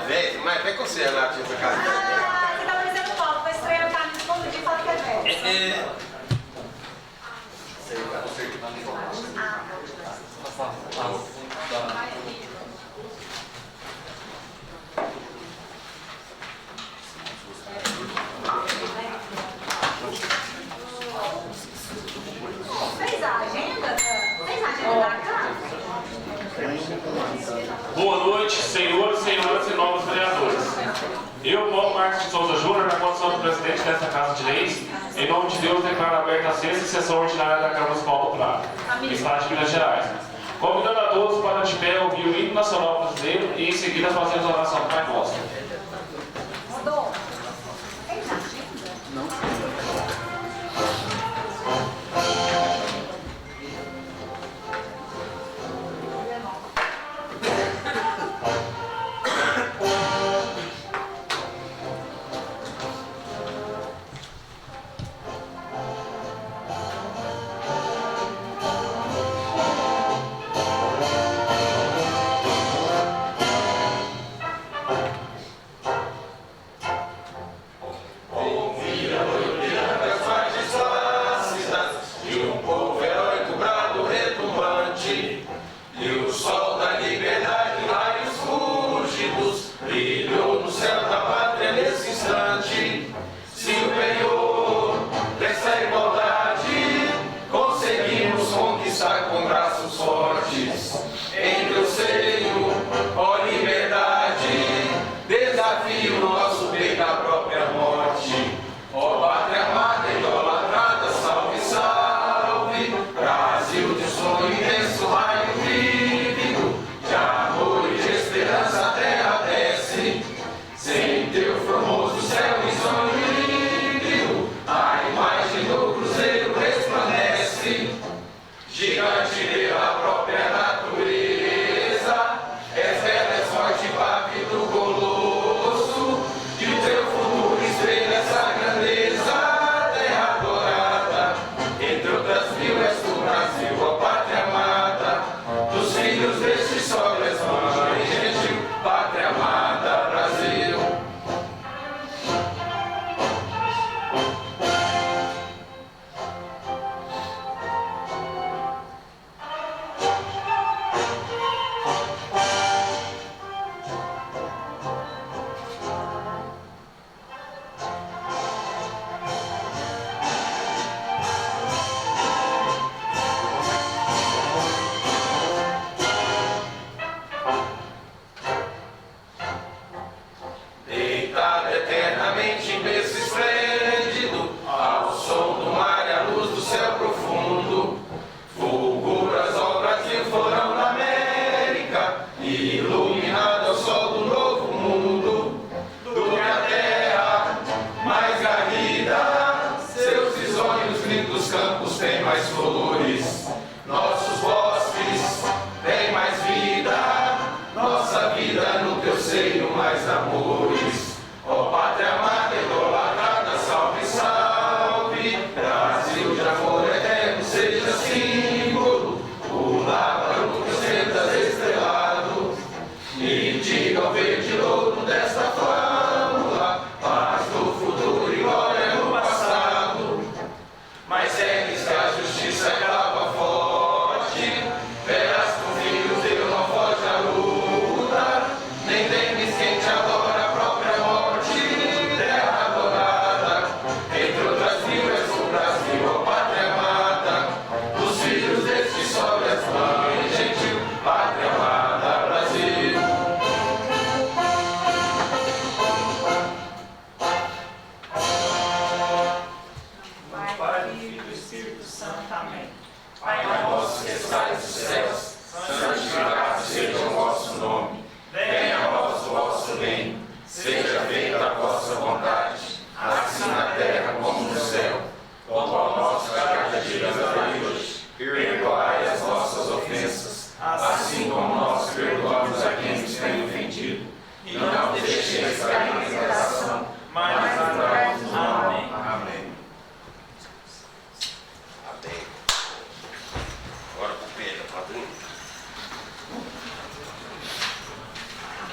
Mas vem com você, Renato, pra cá. Você tá parecendo mal, vai estranhar o caminho todo dia e fala que é velho. Fez a agenda? Fez a agenda da casa? Boa noite, senhores, senhoras e novos vereadores. Eu, Paulo Marcos de Souza Júnior, na condição do presidente desta Casa de Leis, em nome de Deus, declaro aberta a sexta sessão ordinária da Câmara Municipal do Prado, Estado de Minas Gerais. Convidando a todos para de pé ouvir o hino nacional brasileiro e em seguida fazermos a oração do Pai Nosso. Rodou. Fez a agenda? Não.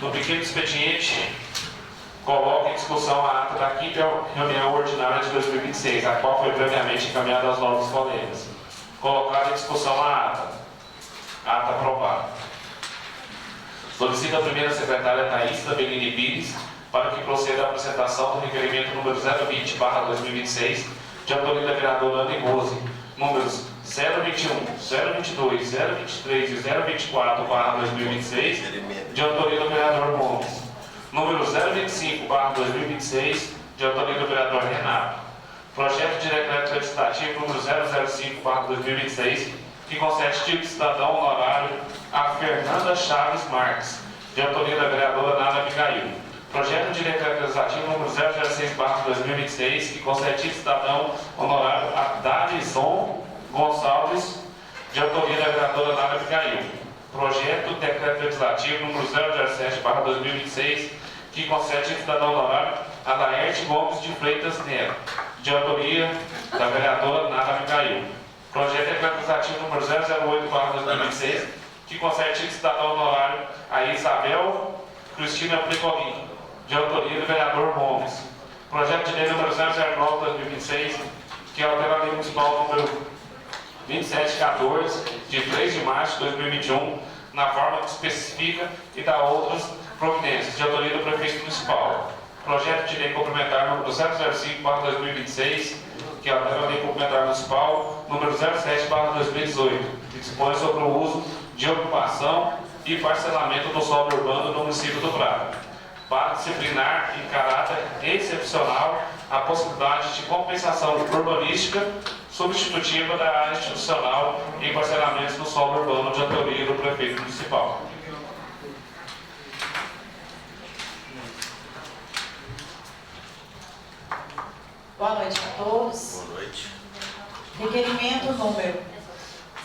No pequeno expediente, coloca em discussão a ata da quinta reunião ordinária de 2026, a qual foi previamente encaminhada aos novos colegas. Colocada em discussão a ata. Ata aprovada. Solicita a primeira secretária Thaís Bellini Pires para que proceda à apresentação do requerimento número 020/2026, de autoria da vereadora Ana Igose, números 021, 022, 023 e 024/2026, de autoria do vereador Gomes. Número 025/2026, de autoria do vereador Renato. Projeto de decreto legislativo número 005/2026, que concede título de cidadão honorário a Fernanda Chaves Marques, de autoria da vereadora Nada Abigail. Projeto de decreto legislativo número 006/2026, que concede título de cidadão honorário a Darison Gonçalves, de autoria da vereadora Nada Abigail. Projeto de decreto legislativo número 007/2026, que concede título de cidadão honorário a Laerte Gomes de Freitas Neto, de autoria da vereadora Nada Abigail. Projeto de decreto legislativo número 008/2026, que concede título de cidadão honorário a Isabel Cristina Plicolin, de autoria do vereador Gomes. Projeto de lei número 009/2026, que altera a lei municipal número 2714, de 3 de março de 2021, na forma que especifica e dá outras providências, de autoria do prefeito municipal. Projeto de lei complementar número 005/2026, que altera a lei complementar municipal número 07/2018, que dispõe sobre o uso de ocupação e parcelamento do solo urbano no município do Prado, para disciplinar em caráter excepcional a possibilidade de compensação urbanística substitutiva da área institucional em parcelamentos do solo urbano de autoria do prefeito municipal. Boa noite a todos. Boa noite. Requerimento número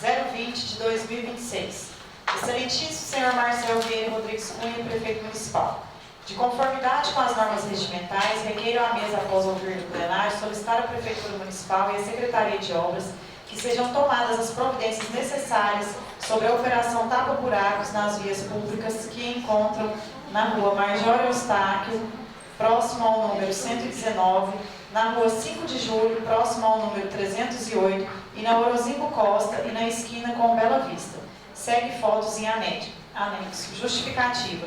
020/2026. Excelentíssimo senhor Marcelo Vieira Rodrigues Cunha, prefeito municipal. De conformidade com as normas regimentais, requeiro à mesa, após ouvir no plenário, solicitar à Prefeitura Municipal e à Secretaria de Obras que sejam tomadas as providências necessárias sobre a operação tapa-buracos nas vias públicas que encontram na rua Major Eustáquio, próximo ao número 119, na rua 5 de Julho, próximo ao número 308, e na Orozinco Costa e na esquina com Bela Vista. Segue fotos em anexo. Justificativa.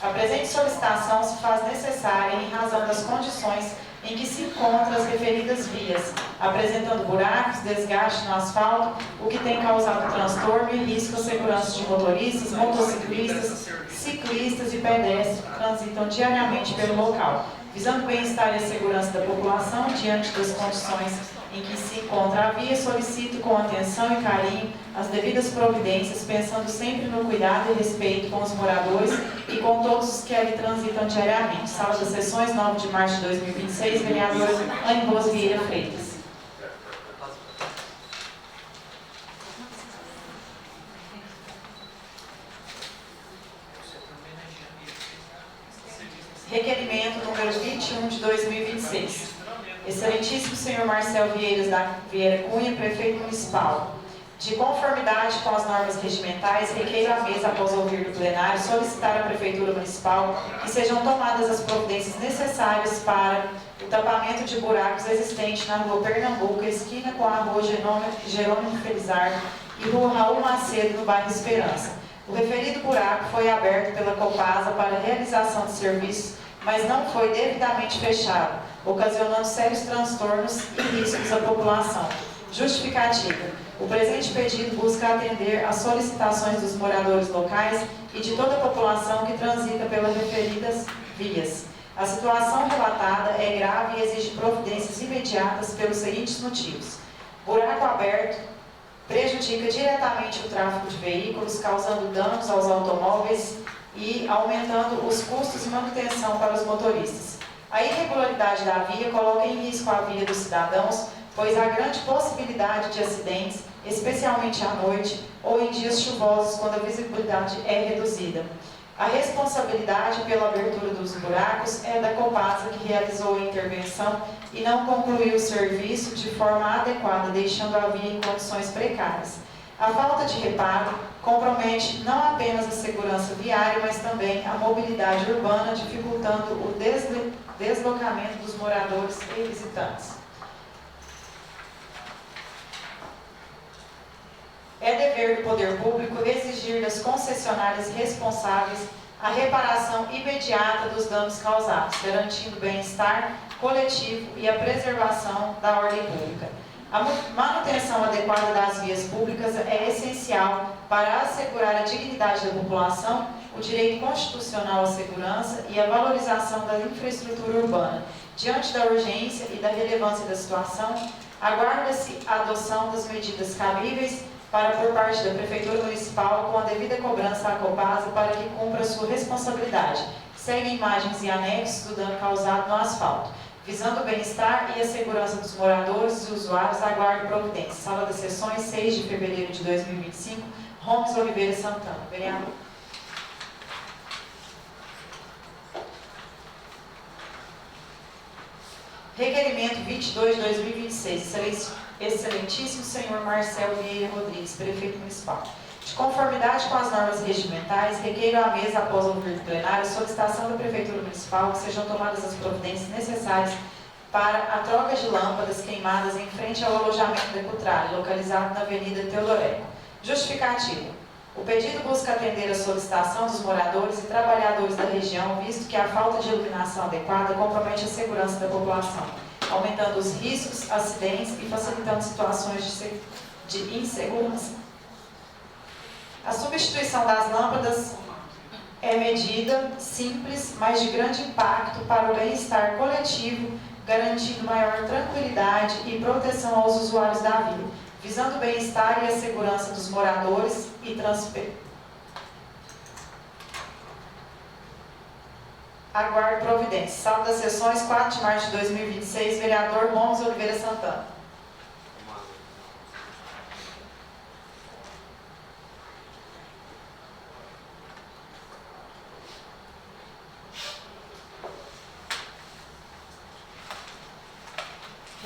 A presente solicitação se faz necessária em razão das condições em que se encontram as referidas vias, apresentando buracos, desgaste no asfalto, o que tem causado transtorno e risco à segurança de motoristas, motociclistas, ciclistas e pedestres que transitam diariamente pelo local, visando o bem-estar e a segurança da população diante das condições em que se encontra a via. Solicito com atenção e carinho as devidas providências, pensando sempre no cuidado e respeito com os moradores e com todos os que ali transitam diariamente. Sala das Sessões, 9 de março de 2026, vereador Ana Igose Vieira Freitas. Requerimento número 21 de 2026. Excelentíssimo senhor Marcelo Vieira Cunha, prefeito municipal. De conformidade com as normas regimentais, requeiro à mesa, após ouvir do plenário, solicitar à Prefeitura Municipal que sejam tomadas as providências necessárias para o tapamento de buracos existentes na rua Pernambuco, esquina com a rua Jerônimo Felizardo e rua Raul Macedo, no bairro Esperança. O referido buraco foi aberto pela Copasa para realização de serviços, mas não foi devidamente fechado, ocasionando sérios transtornos e riscos à população. Justificativa. O presente pedido busca atender às solicitações dos moradores locais e de toda a população que transita pelas referidas vias. A situação relatada é grave e exige providências imediatas pelos seguintes motivos. Buraco aberto prejudica diretamente o tráfego de veículos, causando danos aos automóveis e aumentando os custos de manutenção para os motoristas. A irregularidade da via coloca em risco a vida dos cidadãos, pois há grande possibilidade de acidentes, especialmente à noite ou em dias chuvosos, quando a visibilidade é reduzida. A responsabilidade pela abertura dos buracos é da Copasa, que realizou a intervenção e não concluiu o serviço de forma adequada, deixando a via em condições precárias. A falta de reparo compromete não apenas a segurança viária, mas também a mobilidade urbana, dificultando o deslocamento dos moradores e visitantes. É dever do poder público exigir das concessionárias responsáveis a reparação imediata dos danos causados, garantindo o bem-estar coletivo e a preservação da ordem pública. A manutenção adequada das vias públicas é essencial para assegurar a dignidade da população, o direito constitucional à segurança e a valorização da infraestrutura urbana. Diante da urgência e da relevância da situação, aguarda-se a adoção das medidas cabíveis por parte da Prefeitura Municipal com a devida cobrança à Copasa para que cumpra sua responsabilidade. Seguem imagens e anexos do dano causado no asfalto. Visando o bem-estar e a segurança dos moradores e usuários, aguardo providência. Sala das Sessões, 6 de fevereiro de 2025, Romes Oliveira Santana. Vereador. Requerimento 22 de 2026, excelentíssimo senhor Marcelo Vieira Rodrigues, prefeito municipal. De conformidade com as normas regimentais, requeiro à mesa, após ouvir do plenário, a solicitação da Prefeitura Municipal que sejam tomadas as providências necessárias para a troca de lâmpadas queimadas em frente ao alojamento da Cutrale, localizado na Avenida Teodoreco. Justificativa. O pedido busca atender a solicitação dos moradores e trabalhadores da região, visto que a falta de iluminação adequada compromete a segurança da população, aumentando os riscos, acidentes e facilitando situações de insegurança. A substituição das lâmpadas é medida simples, mas de grande impacto para o bem-estar coletivo, garantindo maior tranquilidade e proteção aos usuários da via, visando o bem-estar e a segurança dos moradores e Aguardo providência. Sala das Sessões, 4 de março de 2026, vereador Romes Oliveira Santana.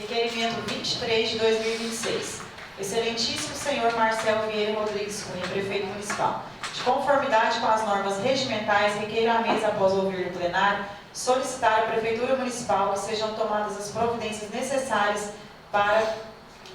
Requerimento 23 de 2026. Excelentíssimo senhor Marcelo Vieira Rodrigues Cunha, prefeito municipal. De conformidade com as normas regimentais, requeiro à mesa, após ouvir no plenário, solicitar à Prefeitura Municipal que sejam tomadas as providências necessárias para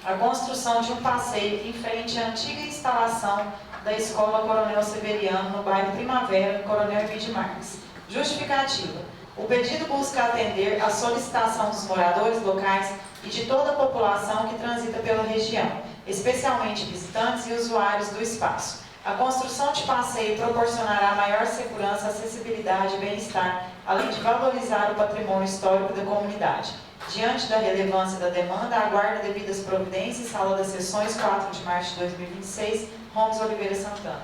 a construção de um passeio em frente à antiga instalação da Escola Coronel Severiano, no bairro Primavera, no Coronel Emílio Marques. Justificativa. O pedido busca atender à solicitação dos moradores locais e de toda a população que transita pela região, especialmente visitantes e usuários do espaço. A construção de passeio proporcionará maior segurança, acessibilidade e bem-estar, além de valorizar o patrimônio histórico da comunidade. Diante da relevância da demanda, aguardo devidas providências. Sala das Sessões, 4 de março de 2026, Romes Oliveira Santana.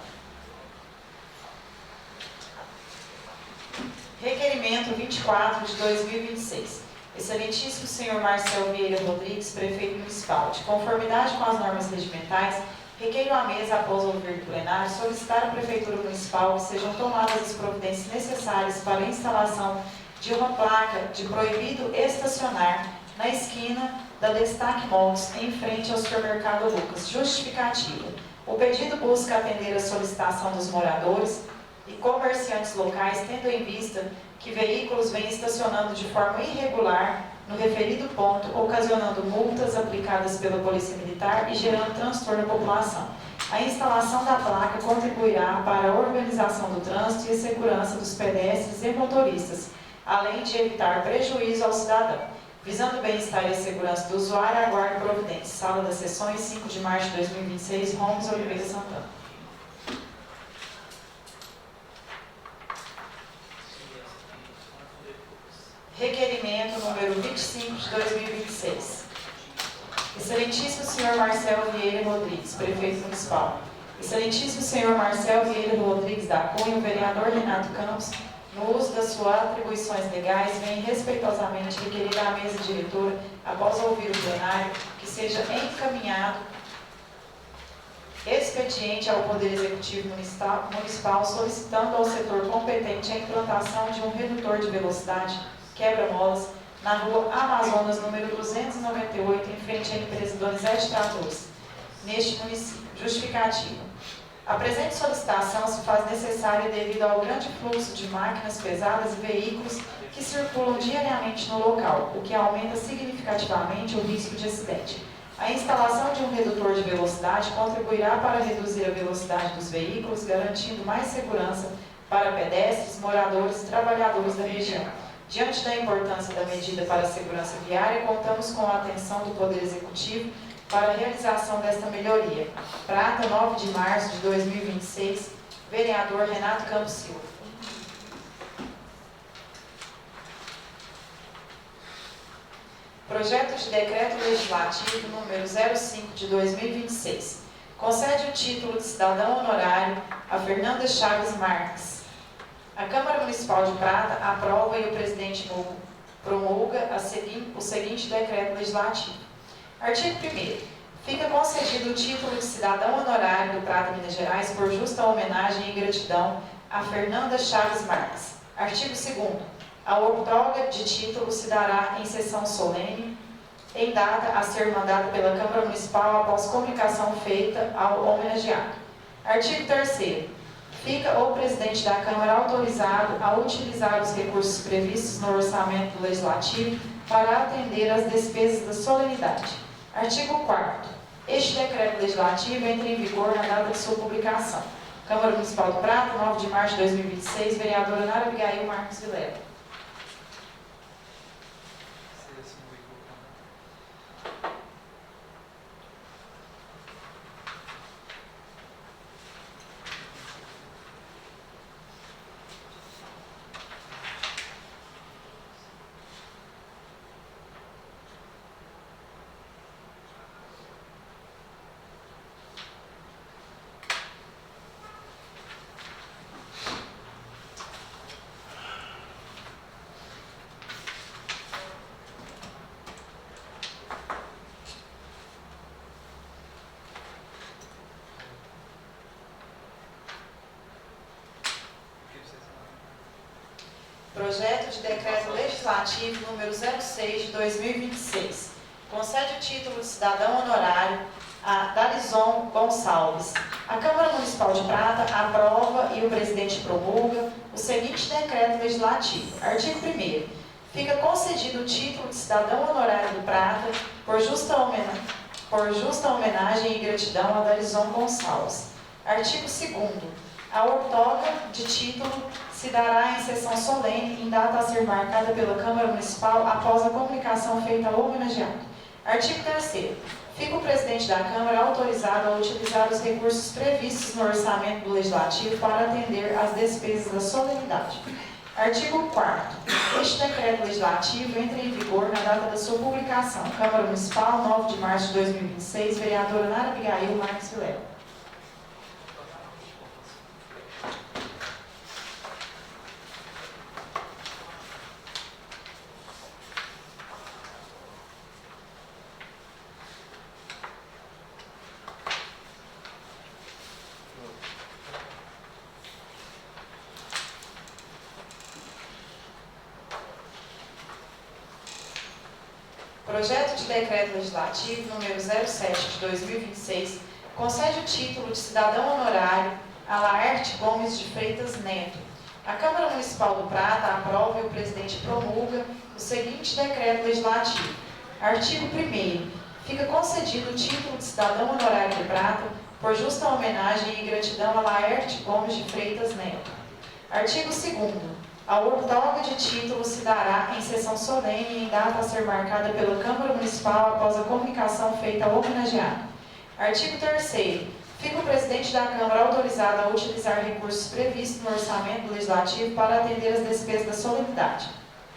Requerimento 24 de 2026. Excelentíssimo senhor Marcelo Vieira Rodrigues, prefeito municipal. De conformidade com as normas regimentais, requeiro à mesa, após ouvir do plenário, solicitar à Prefeitura Municipal que sejam tomadas as providências necessárias para a instalação de uma placa de proibido estacionar na esquina da Destaque Malls, em frente ao supermercado Lucas. Justificativa. O pedido busca atender a solicitação dos moradores e comerciantes locais, tendo em vista que veículos vêm estacionando de forma irregular no referido ponto, ocasionando multas aplicadas pela Polícia Militar e gerando transtorno à população. A instalação da placa contribuirá para a organização do trânsito e a segurança dos pedestres e motoristas, além de evitar prejuízo ao cidadão. Visando o bem-estar e a segurança do usuário, aguardo providência. Sala das Sessões, 5 de março de 2026, Romes Oliveira Santana. Requerimento número 25 de 2026. Excelentíssimo senhor Marcelo Vieira Rodrigues, prefeito municipal. Excelentíssimo senhor Marcelo Vieira Rodrigues da Cunha, o vereador Renato Campos, no uso das suas atribuições legais, vem respeitosamente requerir à mesa diretora, após ouvir o plenário, que seja encaminhado expediente ao Poder Executivo Municipal, solicitando ao setor competente a implantação de um redutor de velocidade quebra-molas na rua Amazonas, número 298, em frente à empresa Donizete Tratores, neste município. Justificativa. A presente solicitação se faz necessária devido ao grande fluxo de máquinas pesadas e veículos que circulam diariamente no local, o que aumenta significativamente o risco de acidente. A instalação de um redutor de velocidade contribuirá para reduzir a velocidade dos veículos, garantindo mais segurança para pedestres, moradores e trabalhadores da região. Diante da importância da medida para a segurança viária, contamos com a atenção do Poder Executivo para a realização desta melhoria. Prata, 9 de março de 2026, vereador Renato Campos Silva. Projeto de Decreto Legislativo número 05 de 2026. Concede o título de cidadão honorário a Fernanda Chaves Marques. A Câmara Municipal de Prata aprova e o presidente promulga o seguinte decreto legislativo. Artigo 1º. Fica concedido o título de cidadão honorário do Prata, Minas Gerais, por justa homenagem e gratidão a Fernanda Chaves Marques. Artigo 2º. A outorga de título se dará em sessão solene, em data a ser mandada pela Câmara Municipal após comunicação feita ao homenageado. Artigo 3º. Fica o presidente da Câmara autorizado a utilizar os recursos previstos no orçamento do Legislativo para atender às despesas da solenidade. Artigo 4º. Este decreto legislativo entra em vigor na data de sua publicação. Câmara Municipal do Prata, 9 de março de 2026, vereadora Nara Abigail Marques Vilela. Projeto de Decreto Legislativo número 06 de 2026. Concede o título de cidadão honorário a Dalison Gonçalves. A Câmara Municipal de Prata aprova e o presidente promulga o seguinte decreto legislativo. Artigo 1º. Fica concedido o título de cidadão honorário do Prata por justa homenagem e gratidão a Dalison Gonçalves. Artigo 2º. A outorga de título se dará em sessão solene, em data a ser marcada pela Câmara Municipal após a comunicação feita ao homenageado. Artigo 3º. Fica o presidente da Câmara autorizado a utilizar os recursos previstos no orçamento do Legislativo para atender às despesas da solenidade. Artigo 4º. Este decreto legislativo entra em vigor na data da sua publicação. Câmara Municipal, 9 de março de 2026, vereadora Nara Abigail Marques Vilela. Projeto de Decreto Legislativo número 07 de 2026 concede o título de cidadão honorário a Laerte Gomes de Freitas Neto. A Câmara Municipal do Prata aprova e o presidente promulga o seguinte decreto legislativo. Artigo 1º. Fica concedido o título de cidadão honorário do Prata por justa homenagem e gratidão a Laerte Gomes de Freitas Neto. Artigo 2º. A outorga de título se dará em sessão solene e em data a ser marcada pela Câmara Municipal após a comunicação feita ao homenageado. Artigo 3º. Fica o presidente da Câmara autorizado a utilizar recursos previstos no orçamento legislativo para atender às despesas da solenidade.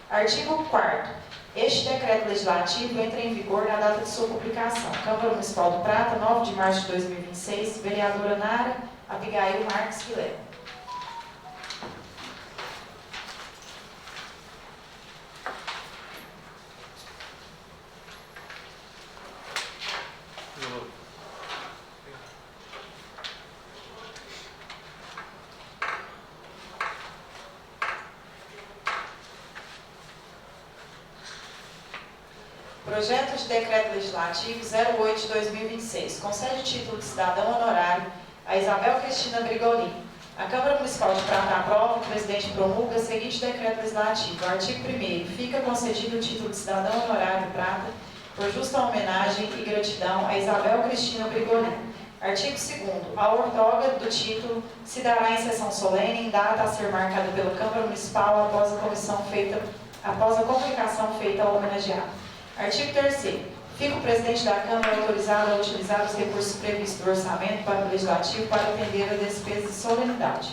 Artigo 4º. Este decreto legislativo entra em vigor na data de sua publicação. Câmara Municipal do Prata, 9 de março de 2026, vereadora Nara Abigail Marques Vilela. Projeto de Decreto Legislativo 08 de 2026. Concede o título de cidadão honorário a Isabel Cristina Brigolin. A Câmara Municipal de Prata aprova, o presidente promulga o seguinte decreto legislativo. Artigo 1º. Fica concedido o título de cidadão honorário Prata por justa homenagem e gratidão a Isabel Cristina Brigolin. Artigo 2º. A outorga do título se dará em sessão solene em data a ser marcada pela Câmara Municipal após a comunicação feita ao homenageado. Artigo 3º. Fica o presidente da Câmara autorizado a utilizar os recursos previstos do orçamento legislativo para atender a despesas de solenidade.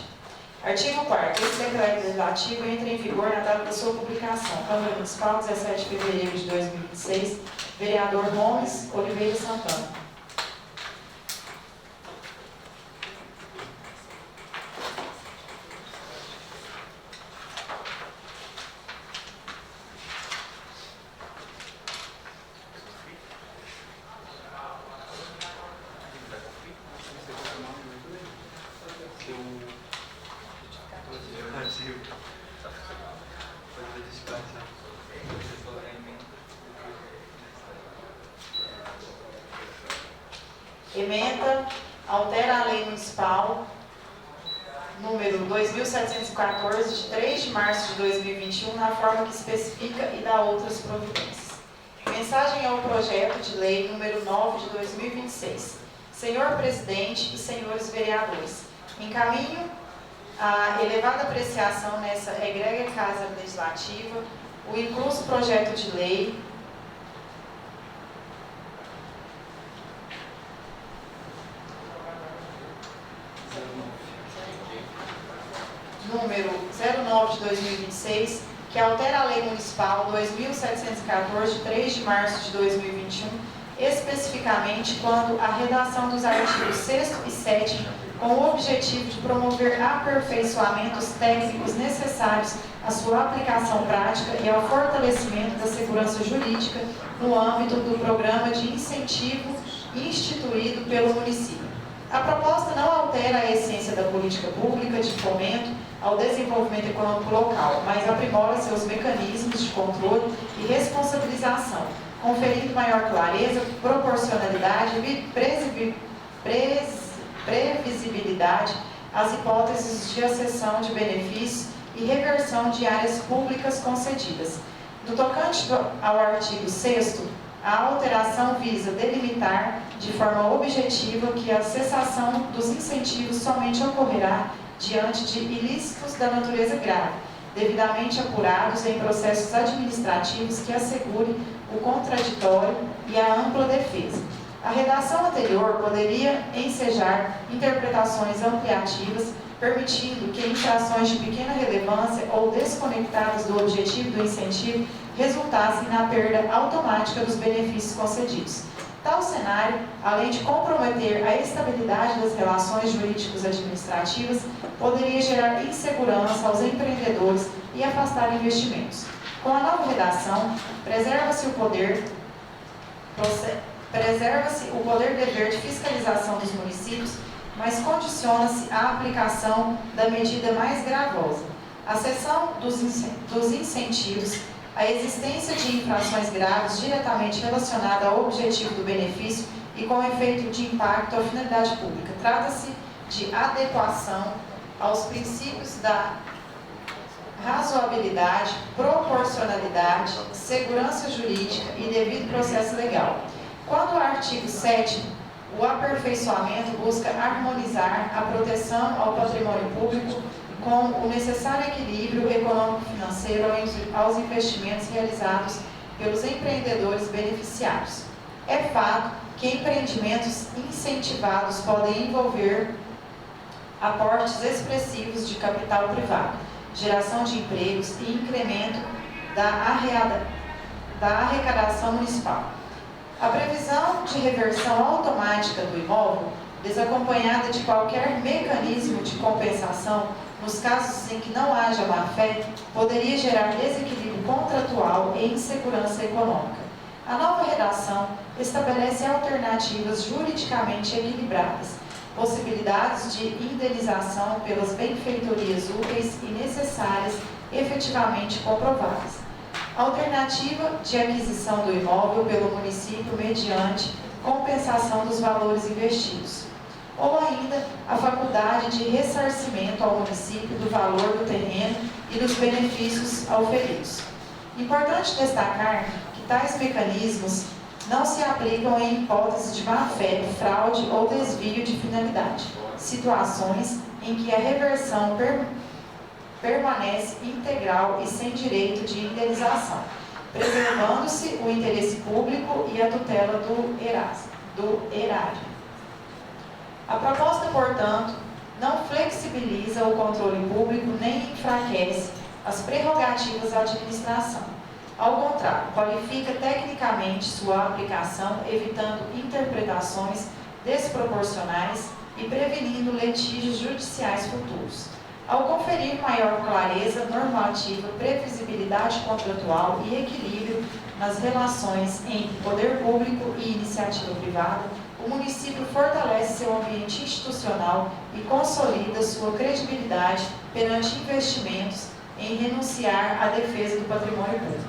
Artigo 4º. Esse decreto legislativo entra em vigor na data da sua publicação. Câmara Municipal, 17 de fevereiro de 2026. Vereador Gomes Oliveira Santana. Emenda, altera a Lei Municipal número 2.714, de 3 de março de 2021, na forma que especifica e dá outras providências. Mensagem ao projeto de lei número 9 de 2026. Senhor Presidente e senhores vereadores, encaminho a elevada apreciação nessa egrégea Casa Legislativa o incluso projeto de lei número 09 de 2026, que altera a Lei Municipal 2.714, de 3 de março de 2021, especificamente quando a redação dos artigos 6º e 7º, com o objetivo de promover aperfeiçoamentos técnicos necessários à sua aplicação prática e ao fortalecimento da segurança jurídica no âmbito do programa de incentivo instituído pelo município. A proposta não altera a essência da política pública de fomento ao desenvolvimento econômico local, mas aprimora seus mecanismos de controle e responsabilização, conferindo maior clareza, proporcionalidade e previsibilidade às hipóteses de acessão de benefícios e reversão de áreas públicas concedidas. No tocante ao artigo 6º, a alteração visa delimitar de forma objetiva que a cessação dos incentivos somente ocorrerá diante de ilícitos da natureza grave, devidamente apurados em processos administrativos que assegurem o contraditório e a ampla defesa. A redação anterior poderia ensejar interpretações ampliativas, permitindo que infrações de pequena relevância ou desconectadas do objetivo do incentivo resultassem na perda automática dos benefícios concedidos. Tal cenário, além de comprometer a estabilidade das relações jurídicos-administrativas, poderia gerar insegurança aos empreendedores e afastar investimentos. Com a nova redação, preserva-se o poder dever de fiscalização dos municípios, mas condiciona-se à aplicação da medida mais gravosa, a cessão dos incentivos, a existência de infrações graves diretamente relacionada ao objetivo do benefício e com efeito de impacto à finalidade pública. Trata-se de adequação aos princípios da razoabilidade, proporcionalidade, segurança jurídica e devido processo legal. Quanto ao artigo 7º, o aperfeiçoamento busca harmonizar a proteção ao patrimônio público com o necessário equilíbrio econômico-financeiro aos investimentos realizados pelos empreendedores beneficiários. É fato que empreendimentos incentivados podem envolver aportes expressivos de capital privado, geração de empregos e incremento da arrecadação municipal. A previsão de reversão automática do imóvel, desacompanhada de qualquer mecanismo de compensação, nos casos em que não haja má-fé, poderia gerar desequilíbrio contratual e insegurança econômica. A nova redação estabelece alternativas juridicamente equilibradas, possibilidades de indenização pelas benfeitorias úteis e necessárias efetivamente comprovadas. Alternativa de aquisição do imóvel pelo município mediante compensação dos valores investidos. ou ainda a faculdade de ressarcimento ao município do valor do terreno e dos benefícios auferidos. Importante destacar que tais mecanismos não se aplicam em hipótese de má-fé, fraude ou desvio de finalidade, situações em que a reversão permanece integral e sem direito de indenização, preservando-se o interesse público e a tutela do erário. A proposta, portanto, não flexibiliza o controle público nem enfraquece as prerrogativas da administração. Ao contrário, qualifica tecnicamente sua aplicação, evitando interpretações desproporcionais e prevenindo litígios judiciais futuros. Ao conferir maior clareza normativa, previsibilidade contratual e equilíbrio nas relações entre poder público e iniciativa privada, o município fortalece seu ambiente institucional e consolida sua credibilidade perante investimentos em renunciar à defesa do patrimônio público.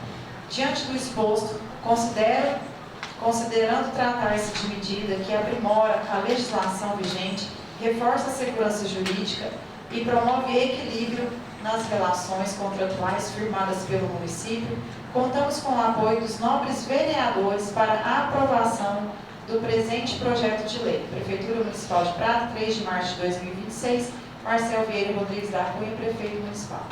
Diante do exposto, considerando tratar-se de medida que aprimora a legislação vigente, reforça a segurança jurídica e promove equilíbrio nas relações contratuais firmadas pelo município, contamos com o apoio dos nobres vereadores para a aprovação do presente projeto de lei. Prefeitura Municipal de Prata, 3 de março de 2026, Marcel Vieira Rodrigues da Cunha, Prefeito Municipal.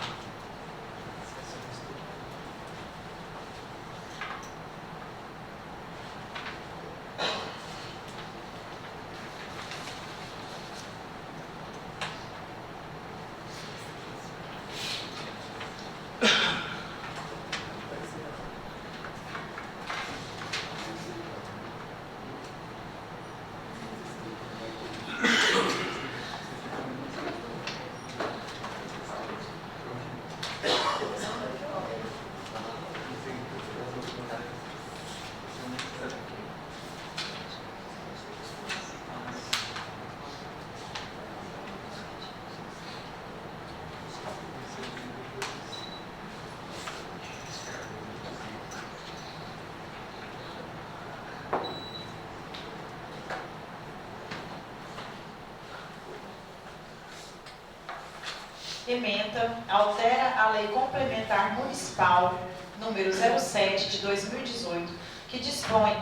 Ementa, altera a Lei Complementar Municipal número 07 de 2018, que dispõe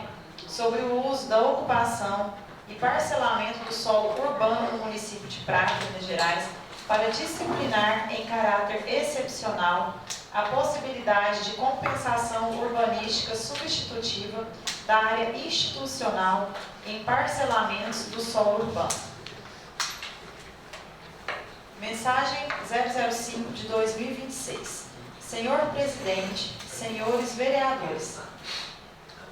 sobre o uso da ocupação e parcelamento do solo urbano no município de Prata, Minas Gerais, para disciplinar em caráter excepcional a possibilidade de compensação urbanística substitutiva da área institucional em parcelamentos do solo urbano. Mensagem 005 de 2026. Senhor Presidente, senhores vereadores,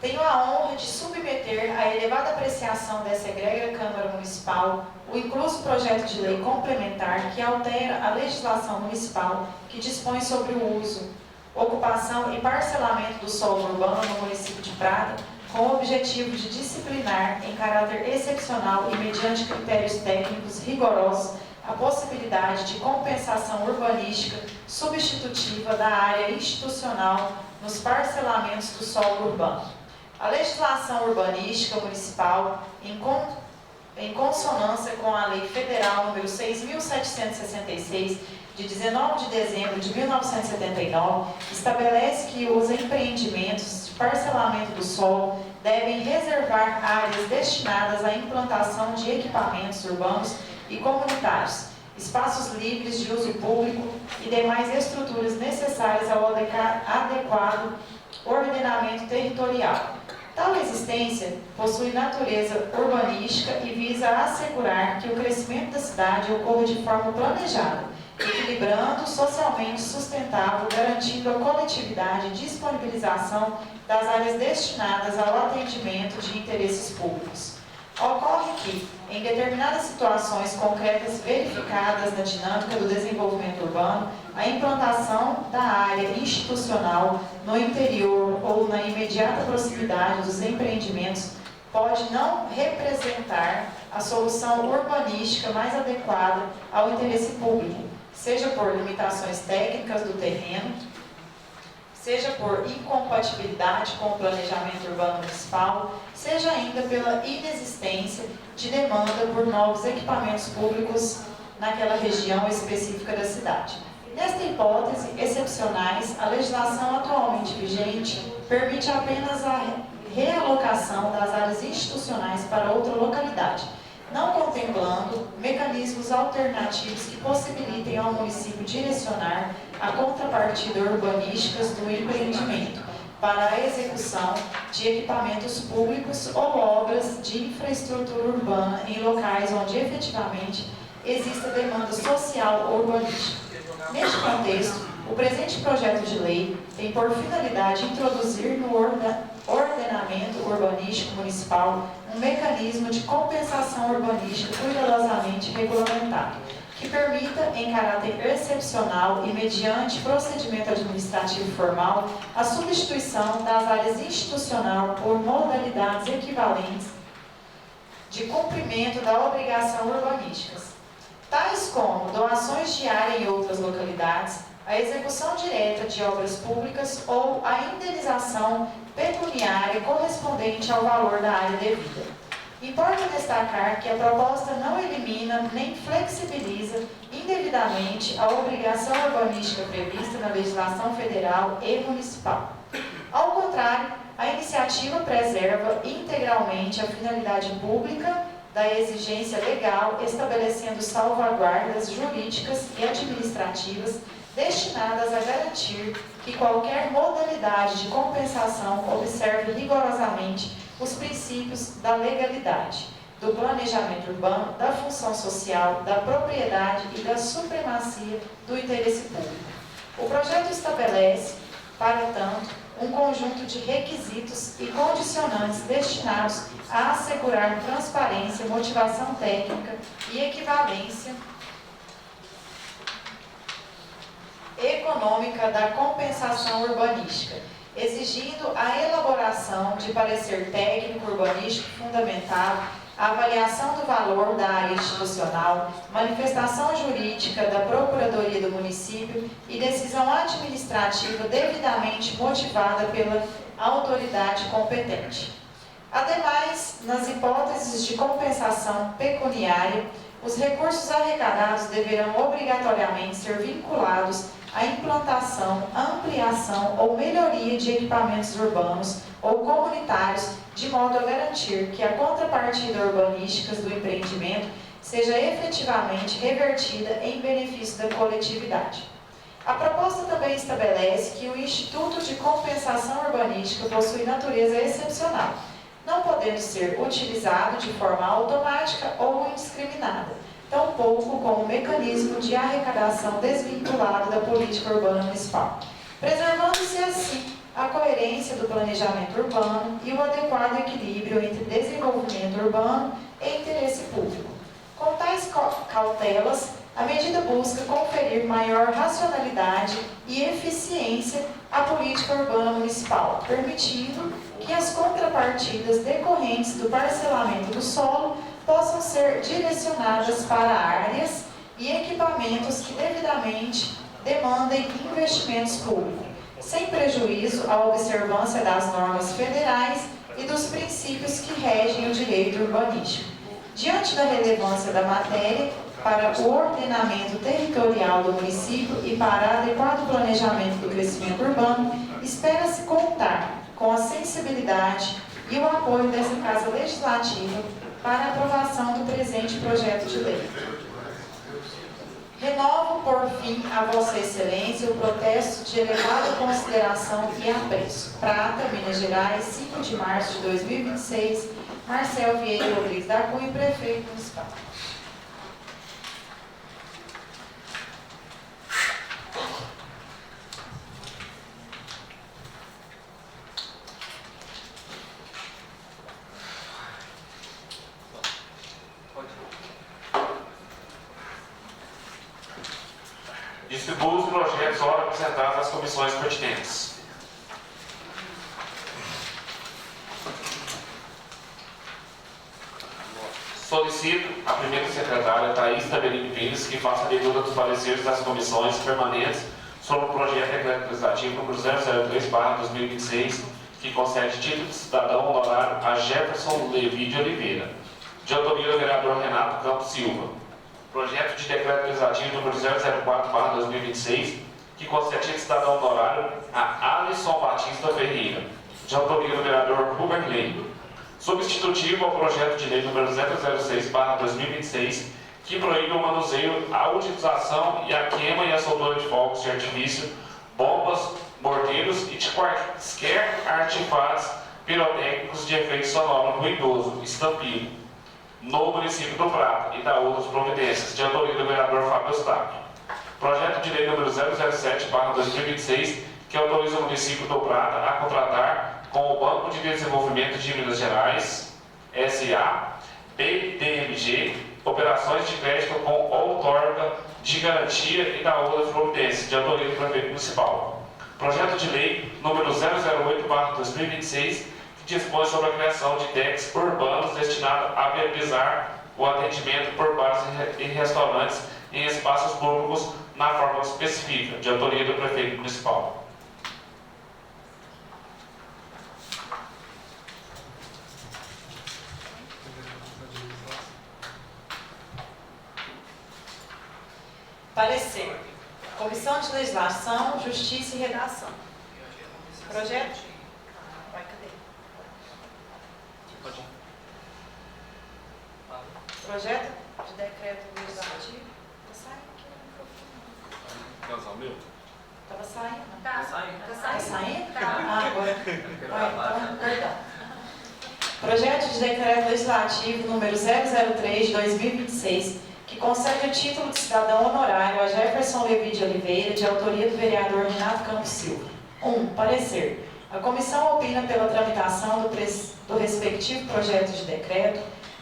tenho a honra de submeter à elevada apreciação dessa egrégora Câmara Municipal o incluso projeto de lei complementar que altera a legislação municipal que dispõe sobre o uso, ocupação e parcelamento do solo urbano no município de Prata, com o objetivo de disciplinar em caráter excepcional e mediante critérios técnicos rigorosos a possibilidade de compensação urbanística substitutiva da área institucional nos parcelamentos do solo urbano. A legislação urbanística municipal, em consonância com a Lei Federal nº 6.766, de 19 de dezembro de 1979, estabelece que os empreendimentos de parcelamento do solo devem reservar áreas destinadas à implantação de equipamentos urbanos e comunitários, espaços livres de uso público e demais estruturas necessárias ao adequado ordenamento territorial. Tal existência possui natureza urbanística e visa assegurar que o crescimento da cidade ocorra de forma planejada, equilibrando socialmente sustentável, garantindo a coletividade e disponibilização das áreas destinadas ao atendimento de interesses públicos. Ocorre que, em determinadas situações concretas verificadas na dinâmica do desenvolvimento urbano, a implantação da área institucional no interior ou na imediata proximidade dos empreendimentos pode não representar a solução urbanística mais adequada ao interesse público, seja por limitações técnicas do terreno, seja por incompatibilidade com o planejamento urbano municipal, seja ainda pela inexistência de demanda por novos equipamentos públicos naquela região específica da cidade. Nesta hipótese, excepcionais, a legislação atualmente vigente permite apenas a realocação das áreas institucionais para outra localidade, não contemplando mecanismos alternativos que possibilitem ao município direcionar a contrapartida urbanísticas do empreendimento para a execução de equipamentos públicos ou obras de infraestrutura urbana em locais onde efetivamente exista demanda social ou urbanística. Neste contexto, o presente projeto de lei tem por finalidade introduzir no ordenamento urbanístico municipal um mecanismo de compensação urbanística cuidadosamente regulamentado, que permita, em caráter excepcional e mediante procedimento administrativo formal, a substituição das áreas institucional por modalidades equivalentes de cumprimento da obrigação urbanística, tais como doações de área em outras localidades, a execução direta de obras públicas ou a indenização pecuniária correspondente ao valor da área devida. Importa destacar que a proposta não elimina nem flexibiliza indevidamente a obrigação urbanística prevista na legislação federal e municipal. Ao contrário, a iniciativa preserva integralmente a finalidade pública da exigência legal, estabelecendo salvaguardas jurídicas e administrativas destinadas a garantir que qualquer modalidade de compensação observe rigorosamente os princípios da legalidade, do planejamento urbano, da função social, da propriedade e da supremacia do interesse público. O projeto estabelece, para tanto, um conjunto de requisitos e condicionantes destinados a assegurar transparência, motivação técnica e equivalência econômica da compensação urbanística, exigindo a elaboração de parecer técnico urbanístico fundamentado, a avaliação do valor da área institucional, manifestação jurídica da Procuradoria do Município e decisão administrativa devidamente motivada pela autoridade competente. Ademais, nas hipóteses de compensação pecuniária, os recursos arrecadados deverão obrigatoriamente ser vinculados à implantação, ampliação ou melhoria de equipamentos urbanos ou comunitários, de modo a garantir que a contrapartida urbanística do empreendimento seja efetivamente revertida em benefício da coletividade. A proposta também estabelece que o Instituto de Compensação Urbanística possui natureza excepcional, não podendo ser utilizado de forma automática ou indiscriminada, tampouco como mecanismo de arrecadação desvinculado da política urbana municipal, preservando-se assim a coerência do planejamento urbano e o adequado equilíbrio entre desenvolvimento urbano e interesse público. Com tais cautelas, a medida busca conferir maior racionalidade e eficiência à política urbana municipal, permitindo que as contrapartidas decorrentes do parcelamento do solo possam ser direcionadas para áreas e equipamentos que devidamente demandem investimentos públicos, sem prejuízo à observância das normas federais e dos princípios que regem o direito urbanístico. Diante da relevância da matéria para o ordenamento territorial do município e para adequado planejamento do crescimento urbano, espera-se contar com a sensibilidade e o apoio dessa Casa Legislativa para a aprovação do presente projeto de lei. Renovo, por fim, a Vossa Excelência o protesto de elevada consideração e apreço. Prata, Minas Gerais, 5 de março de 2026, Marcel Vieira Rodrigues da Cunha, Prefeito Municipal. Distribui os projetos ora apresentados às comissões pertinentes. Solicito a primeira secretária, Thaís Taberini Pires, que faça a leitura dos pareceres das comissões permanentes sobre o projeto de decreto legislativo número 003/2026, que concede título de cidadão honorário a Jefferson Levi de Oliveira, de autoria do vereador Renato Campos Silva. Projeto de decreto legislativo número 004/2026, que concede título de cidadão honorário a Alisson Batista Ferreira, de autoria do vereador Rubem Leite. Substitutivo ao projeto de lei número 006/2026, que proíbe o manuseio, a utilização e a queima e a soltura de fogos de artifício, bombas, morteiros e de quaisquer artefatos pirotécnicos de efeito sonoro ruidoso, estampido, no município do Prata e da outras providências, de autoria do vereador Fábio Eustáquio. Projeto de lei número 007/2026, que autoriza o município do Prata a contratar com o Banco de Desenvolvimento de Minas Gerais, SA, BDMG, operações de crédito com outorga de garantia e da outras providências, de autoria do prefeito municipal. Projeto de lei número 008/2026, que dispõe sobre a criação de decks urbanos destinados a viabilizar o atendimento por bares e restaurantes em espaços públicos na forma específica, de autoria do prefeito municipal. Parecer. Comissão de Legislação, Justiça e Redação. Projeto? Vai, cadê? Projeto de decreto legislativo. Tá saindo aqui o microfone. Estava saindo? Tá Tá saindo? Tá. Ah, agora. Então, perdão. Projeto de decreto legislativo número 003/2026, que concede o título de cidadão honorário a Jefferson Levi de Oliveira, de autoria do vereador Renato Campos Silva. 1. Parecer. A comissão opina pela tramitação do respectivo projeto de decreto.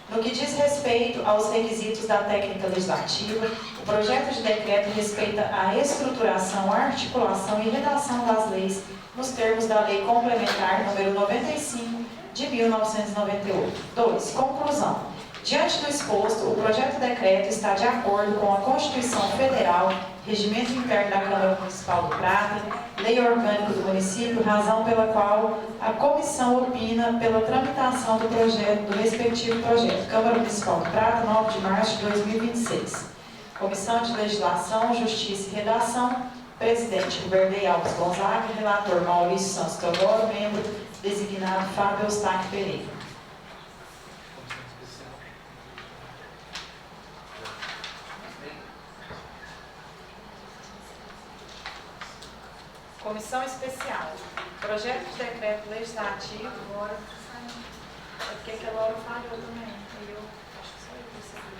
No que diz respeito aos requisitos da técnica legislativa, o projeto de decreto respeita a estruturação, articulação e redação das leis nos termos da Lei Complementar número 95 de 1998. 2. Conclusão. Diante do exposto, o projeto de decreto está de acordo com a Constituição Federal, Regimento Interno da Câmara Municipal do Prata, Lei Orgânica do Município, razão pela qual a comissão opina pela tramitação do respectivo projeto. Câmara Municipal do Prata, 9 de março de 2026. Comissão de Legislação, Justiça e Redação, presidente Ruberdei Alves Gonzaga, relator Maurício Santos Teodoro, membro designado Fábio Eustáquio Pereira. Comissão Especial. Projeto de decreto legislativo. Agora, é porque aquela hora falhou também. Eu acho que só eu percebi.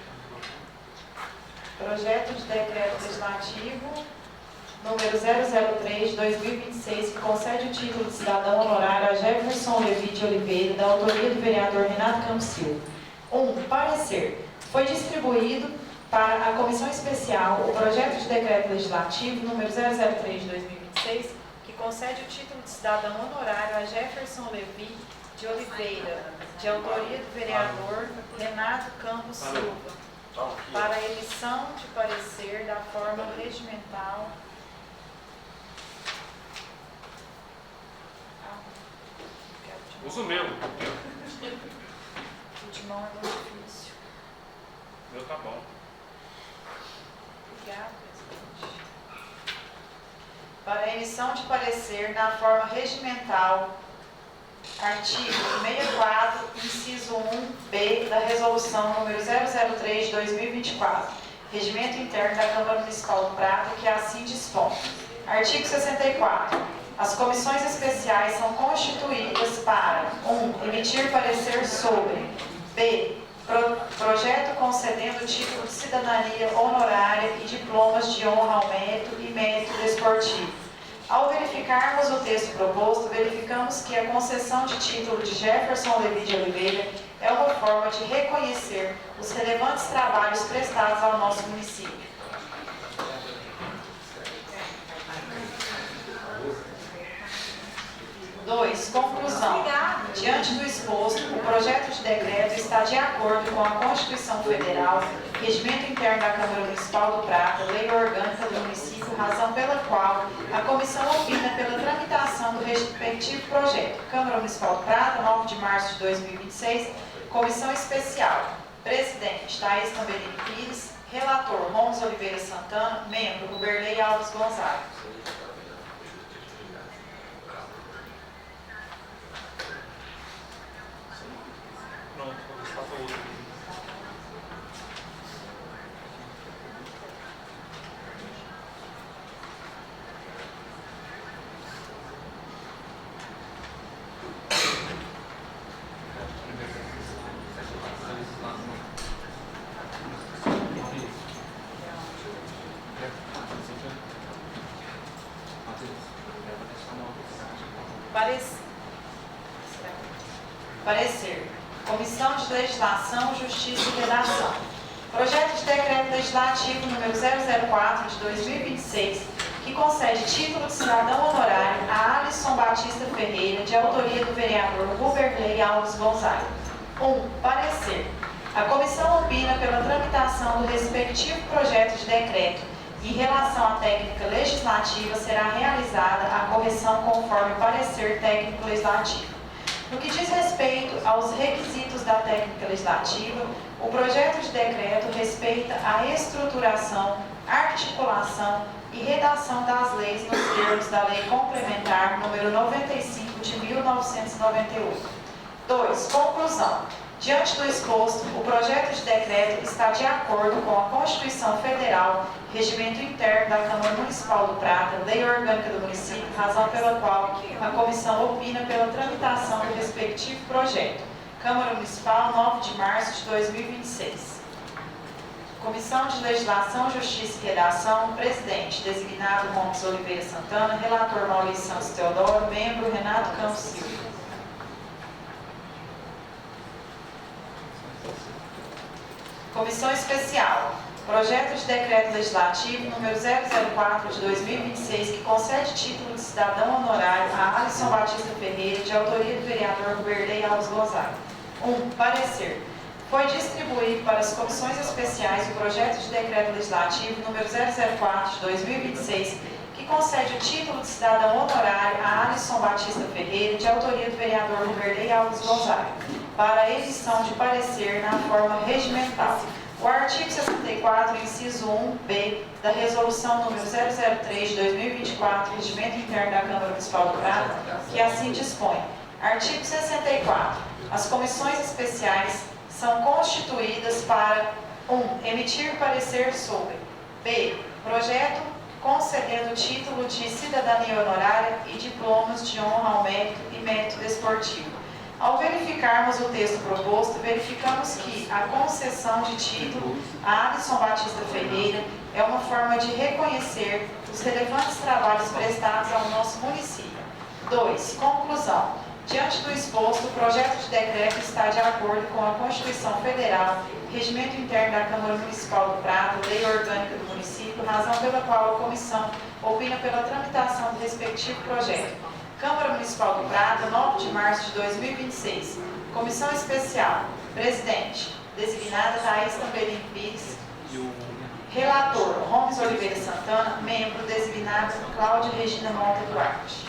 Projeto de decreto legislativo número 003/2026, que concede o título de cidadão honorário a Jefferson Levi de Oliveira, da autoria do vereador Renato Campos Silva. 1. Parecer. Foi distribuído para a Comissão Especial o projeto de decreto legislativo número 003/2026, que concede o título de cidadão honorário a Jefferson Levi de Oliveira, de autoria do vereador Renato Campos Silva, para a emissão de parecer da forma regimental. Usa o meu. O de mão é muito difícil. Meu tá bom. Obrigada, presidente. Para a emissão de parecer na forma regimental, artigo 64, inciso 1b da Resolução número 003/2024, Regimento Interno da Câmara Municipal do Prata, que assim dispõe. Artigo 64. As comissões especiais são constituídas para 1. Emitir parecer sobre b. Projeto concedendo título de cidadania honorária e diplomas de honra ao mérito e mérito desportivo. Ao verificarmos o texto proposto, verificamos que a concessão de título de Jefferson Levi de Oliveira é uma forma de reconhecer os relevantes trabalhos prestados ao nosso município. 2. Conclusão. Diante do exposto, o projeto de decreto está de acordo com a Constituição Federal, Regimento Interno da Câmara Municipal do Prata, Lei Orgânica do Município, razão pela qual a comissão opina pela tramitação do respectivo projeto. Câmara Municipal do Prata, 9 de março de 2026, Comissão Especial. Presidente, Thaís Tamberini Pires. Relator, Romulo Oliveira Santana. Membro, Ruberley Alves Gonzaga. Parecer. Comissão de Legislação, Justiça e Redação. Projeto de Decreto Legislativo número 004 de 2026, que concede título de cidadão honorário a Alisson Batista Ferreira, de autoria do vereador Ruberley Alves Gonzaga. 1. Parecer. A comissão opina pela tramitação do respectivo projeto de decreto. Em relação à técnica legislativa, será realizada a correção conforme parecer técnico legislativo. No que diz respeito aos requisitos da técnica legislativa, o projeto de decreto respeita a estruturação, articulação e redação das leis nos termos da Lei Complementar número 95 de 1998. 2. Conclusão. Diante do exposto, o projeto de decreto está de acordo com a Constituição Federal, Regimento Interno da Câmara Municipal do Prata, Lei Orgânica do Município, razão pela qual a comissão opina pela tramitação do respectivo projeto. Câmara Municipal, 9 de março de 2026. Comissão de Legislação, Justiça e Redação. Presidente, designado Romulo Oliveira Santana. Relator, Maurício Santos Teodoro. Membro, Renato Campos Silva. Comissão Especial. Projeto de Decreto Legislativo número 004 de 2026, que concede título de cidadão honorário a Alisson Batista Ferreira, de autoria do vereador Ruberley Alves Gonzaga. 1. Parecer. Foi distribuído para as comissões especiais o projeto de Decreto Legislativo número 004 de 2026, que concede o título de cidadão honorário a Alisson Batista Ferreira, de autoria do vereador Ruberley Alves Gonzaga, para a edição de parecer na forma regimental. O artigo 64, inciso 1b, da Resolução número 003 de 2024, Regimento Interno da Câmara Municipal do Prata, que assim dispõe. Artigo 64. As comissões especiais são constituídas para 1. Emitir parecer sobre b. Projeto concedendo título de cidadania honorária e diplomas de honra ao mérito e mérito desportivo. Ao verificarmos o texto proposto, verificamos que a concessão de título a Alisson Batista Ferreira é uma forma de reconhecer os relevantes trabalhos prestados ao nosso município. 2. Conclusão. Diante do exposto, o projeto de decreto está de acordo com a Constituição Federal, Regimento Interno da Câmara Municipal do Prata, Lei Orgânica do Município, razão pela qual a comissão opina pela tramitação do respectivo projeto. Câmara Municipal do Prata, 9 de março de 2026. Comissão Especial. Presidente, designada Thaís Tamberini Pires. Relator, Romulo Oliveira Santana. Membro, designado Cláudia Regina Monta Duarte.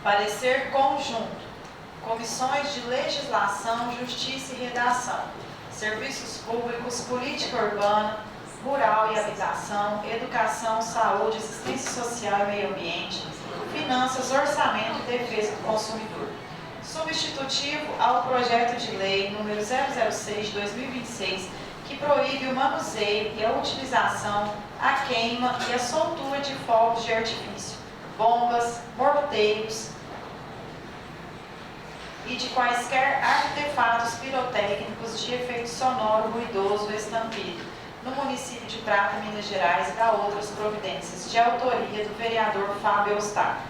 Parecer conjunto. Comissões de Legislação, Justiça e Redação. Serviços Públicos, Política Urbana, Rural e Habitação, Educação, Saúde, Assistência Social e Meio Ambiente, Finanças, Orçamento e Defesa do Consumidor. Substitutivo ao projeto de lei número 006 de 2026, que proíbe o manuseio e a utilização, a queima e a soltura de fogos de artifício, bombas, morteiros e de quaisquer artefatos pirotécnicos de efeito sonoro, ruidoso ou estampido, no município de Prata, Minas Gerais, e da outras providências, de autoria do vereador Fábio Eustáquio.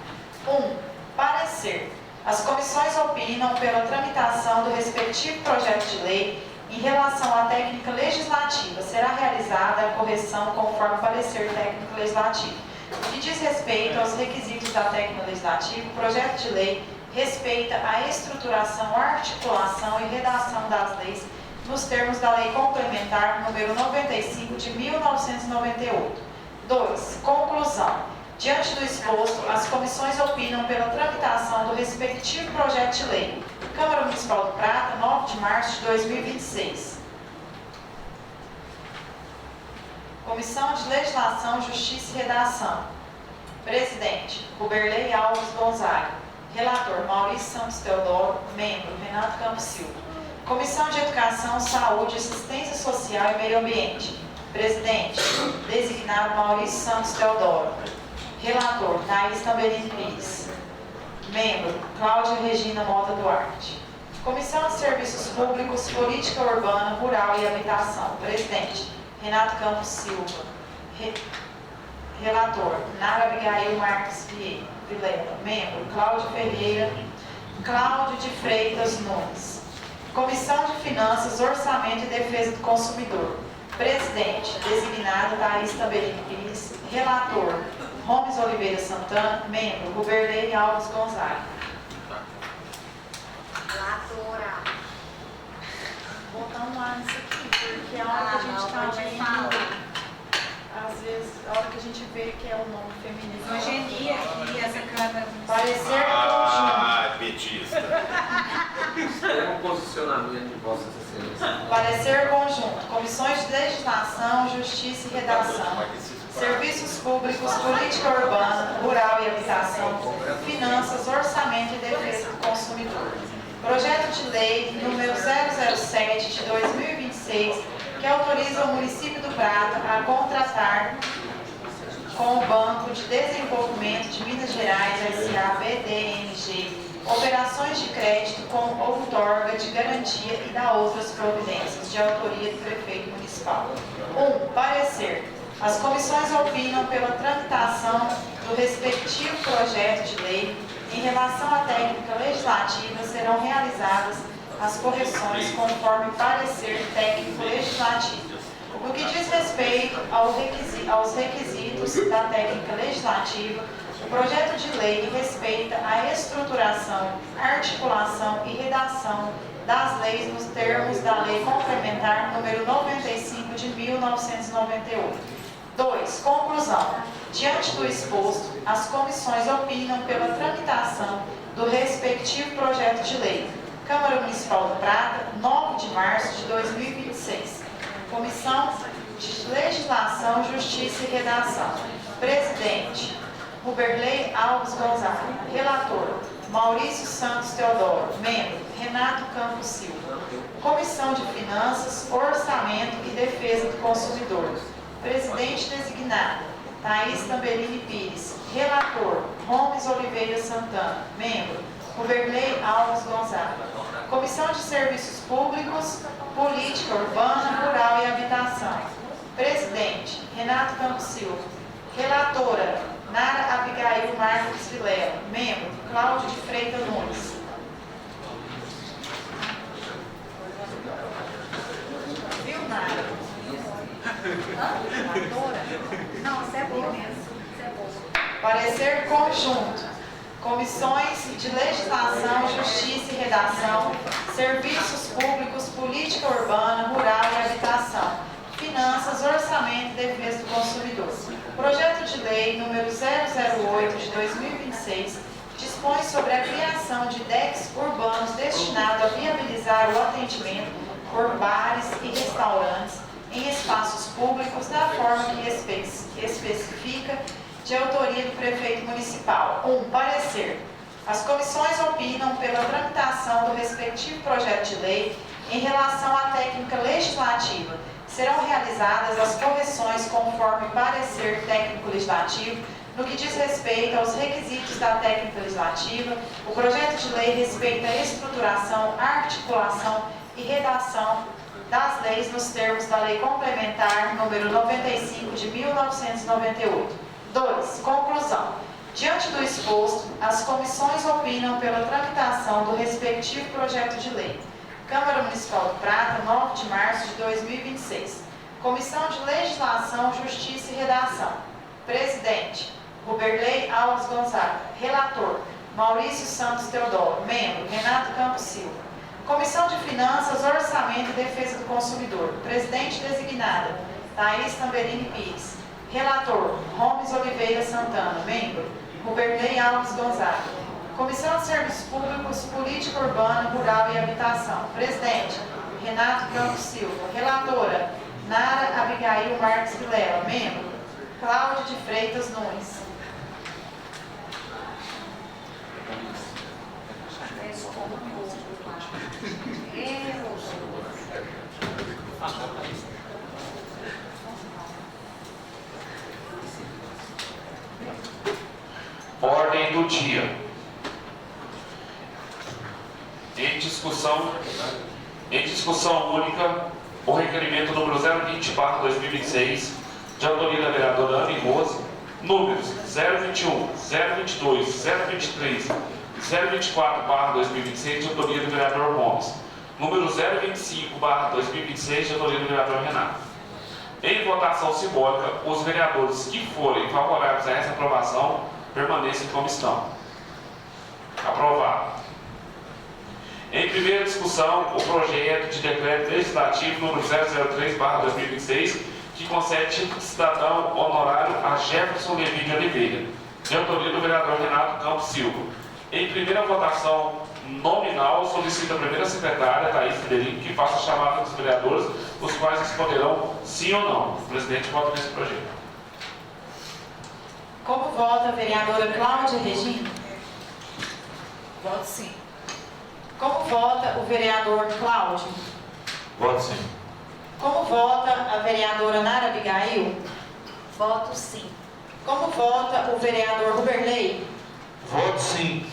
1. Parecer. As comissões opinam pela tramitação do respectivo projeto de lei em relação à técnica legislativa. Será realizada a correção conforme parecer técnico legislativo. No que diz respeito aos requisitos da técnica legislativa, o projeto de lei respeita a estruturação, articulação e redação das leis nos termos da Lei Complementar número 95 de 1998. 2. Conclusão. Diante do exposto, as comissões opinam pela tramitação do respectivo projeto de lei. Câmara Municipal do Prata, 9 de março de 2026. Comissão de Legislação, Justiça e Redação. Presidente, Ruberley Alves Gonzaga. Relator, Maurício Santos Teodoro. Membro, Renato Campos Silva. Comissão de Educação, Saúde, Assistência Social e Meio Ambiente. Presidente, designado Maurício Santos Teodoro. Relator, Thaís Tamberini Pires. Membro, Cláudia Regina Mota Duarte. Comissão de Serviços Públicos, Política Urbana, Rural e Habitação. Presidente, Renato Campos Silva. Relator, Nara Abigail Marques Vilela. Membro, Cláudio Ferreira, Cláudio de Freitas Nunes. Comissão de Finanças, Orçamento e Defesa do Consumidor. Presidente, designado Thaís Tamberini Pires. Relator, Gomes Oliveira Santana. Membro, Ruberley Alves Gonzaga. Relatora. Botamos lá nisso aqui, porque a hora que a gente está lendo, às vezes, a hora que a gente vê que é o nome feminino. Eugenia, que essa Câmara Parecer Ah, petista. É um posicionamento de Vossa Excelência. Parecer conjunto. Comissões de Legislação, Justiça e Redação. Serviços Públicos, Política Urbana, Rural e Habitação. Finanças, Orçamento e Defesa do Consumidor. Projeto de Lei número 007 de 2026, que autoriza o município do Prata a contratar com o Banco de Desenvolvimento de Minas Gerais, S.A. BDMG, operações de crédito com outorga de garantia e da outras providências, de autoria do prefeito municipal. 1. Parecer. As comissões opinam pela tramitação do respectivo projeto de lei. Em relação à técnica legislativa, serão realizadas as correções conforme parecer técnico legislativo. No que diz respeito aos requisitos da técnica legislativa, o projeto de lei respeita a estruturação, articulação e redação das leis nos termos da Lei Complementar número 95 de 1998. 2. Conclusão. Diante do exposto, as comissões opinam pela tramitação do respectivo projeto de lei. Câmara Municipal do Prata, 9 de março de 2026. Comissão de Legislação, Justiça e Redação. Presidente, Ruberley Alves Gonzaga. Relator, Maurício Santos Teodoro. Membro, Renato Campos Silva. Comissão de Finanças, Orçamento e Defesa do Consumidor. Presidente designado, Thaís Tamberini Pires. Relator, Gomes Oliveira Santana. Membro, Ruberley Alves Gonzaga. Comissão de Serviços Públicos, Política Urbana, Rural e Habitação. Presidente, Renato Campos Silva. Relatora, Nara Abigail Marques Vilela. Membro, Cláudio de Freitas Nunes. Viu, Nara? Não, isso é bom mesmo. Isso é bom. Parecer conjunto. Comissões de Legislação, Justiça e Redação. Serviços Públicos, Política Urbana, Rural e Habitação. Finanças, Orçamento e Defesa do Consumidor. Projeto de Lei número 008 de 2026 dispõe sobre a criação de decks urbanos destinado a viabilizar o atendimento por bares e restaurantes em espaços públicos da forma que especifica de autoria do prefeito municipal. 1. Parecer. As comissões opinam pela tramitação do respectivo projeto de lei em relação à técnica legislativa. Serão realizadas as correções conforme parecer técnico legislativo. No que diz respeito aos requisitos da técnica legislativa, o projeto de lei respeita a estruturação, articulação e redação das leis nos termos da Lei Complementar número 95 de 1998. 2. Conclusão. Diante do exposto, as comissões opinam pela tramitação do respectivo projeto de lei. Câmara Municipal de Prata, 9 de março de 2026. Comissão de Legislação, Justiça e Redação. Presidente, Ruberley Alves Gonzaga. Relator, Maurício Santos Teodoro. Membro, Renato Campos Silva. Comissão de Finanças, Orçamento e Defesa do Consumidor. Presidente designada, Thaís Tamberini Pires. Relator, Gomes Oliveira Santana. Membro, Ruberley Alves Gonzaga. Comissão de Serviços Públicos, Política Urbana, Rural e Habitação. Presidente, Renato Campos Silva. Relatora, Nara Abigail Marques Vilela. Membro, Cláudio de Freitas Nunes. Ordem do dia. Em discussão única, o requerimento número 020/2026, de autoria da vereadora Ana Rose, números 021, 022, 023, 024/2026, de autoria do vereador Gomes, número 025/2026, de autoria do vereador Renato. Em votação simbólica, os vereadores que forem favoráveis a essa aprovação permanecem como estão. Aprovado. Em primeira discussão, o projeto de decreto legislativo número 003/2026, que concede título de cidadão honorário a Jefferson Levi de Oliveira, de autoria do vereador Renato Campos Silva. Em primeira votação nominal, solicita a primeira secretária, Thaís Tamberini, que faça a chamada dos vereadores, os quais responderão sim ou não. O presidente vota nesse projeto. Como vota a vereadora Cláudia Regina? Voto sim. Como vota o vereador Cláudio? Voto sim. Como vota a vereadora Nara Abigail? Voto sim. Como vota o vereador Ruberley? Voto sim.